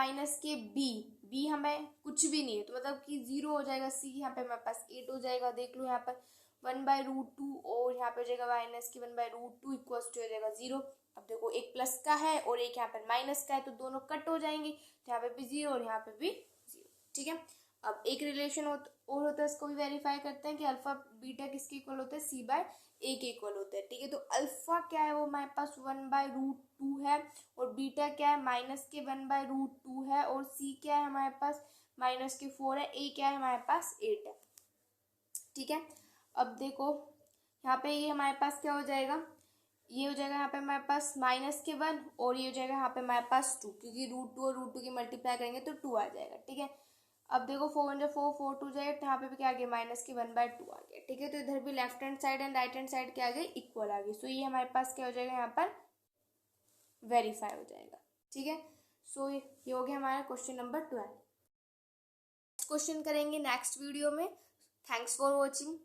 b हमें कुछ भी नहीं है, तो मतलब कि 0 हो जाएगा। c यहाँ पे हमारे पास 8 हो जाएगा, देख लो यहाँ पर 1/√2, और यहाँ पे हो जाएगा -1/√2 इक्वल्स टू हो जाएगा 0। अब देखो एक प्लस का है और एक यहाँ पर माइनस का है, तो दोनों कट हो जाएंगे, तो यहाँ पे भी 0 और यहाँ पे भी 0। ठीक है, अब एक रिलेशन और होता है, इसको भी वेरीफाई करते हैं कि अल्फा बीटा किसके इक्वल होता है c/a के इक्वल होता है। ठीक है, तो अल्फा क्या है वो हमारे पास 1/√2 है, और बीटा क्या है -1/√2 है, और c क्या है हमारे पास -4 है, a क्या है हमारे पास 8 है। ठीक है, अब देखो यहाँ पे ये हमारे पास क्या हो जाएगा, ये हो जाएगा यहाँ पे हमारे पास -1, और ये हो जाएगा यहाँ पे हमारे पास 2, क्योंकि √2 और √2 की मल्टीप्लाई करेंगे तो 2 आ जाएगा। ठीक है, अब देखो 4 1 4 4 2 जाएगा, तो यहाँ पे भी क्या आ गया -1/2 आ गया। ठीक है, तो इधर भी left hand side and right hand side क्या आ गई इक्वल आ गई। सो ये हमारे पास क्या हो जाएगा यहाँ पर वेरीफाई हो जाएगा। ठीक है, सो ये हो गया हमारा क्वेश्चन नंबर 12। नेक्स्ट क्वेश्चन करेंगे नेक्स्ट वीडियो में। Thanks for watching.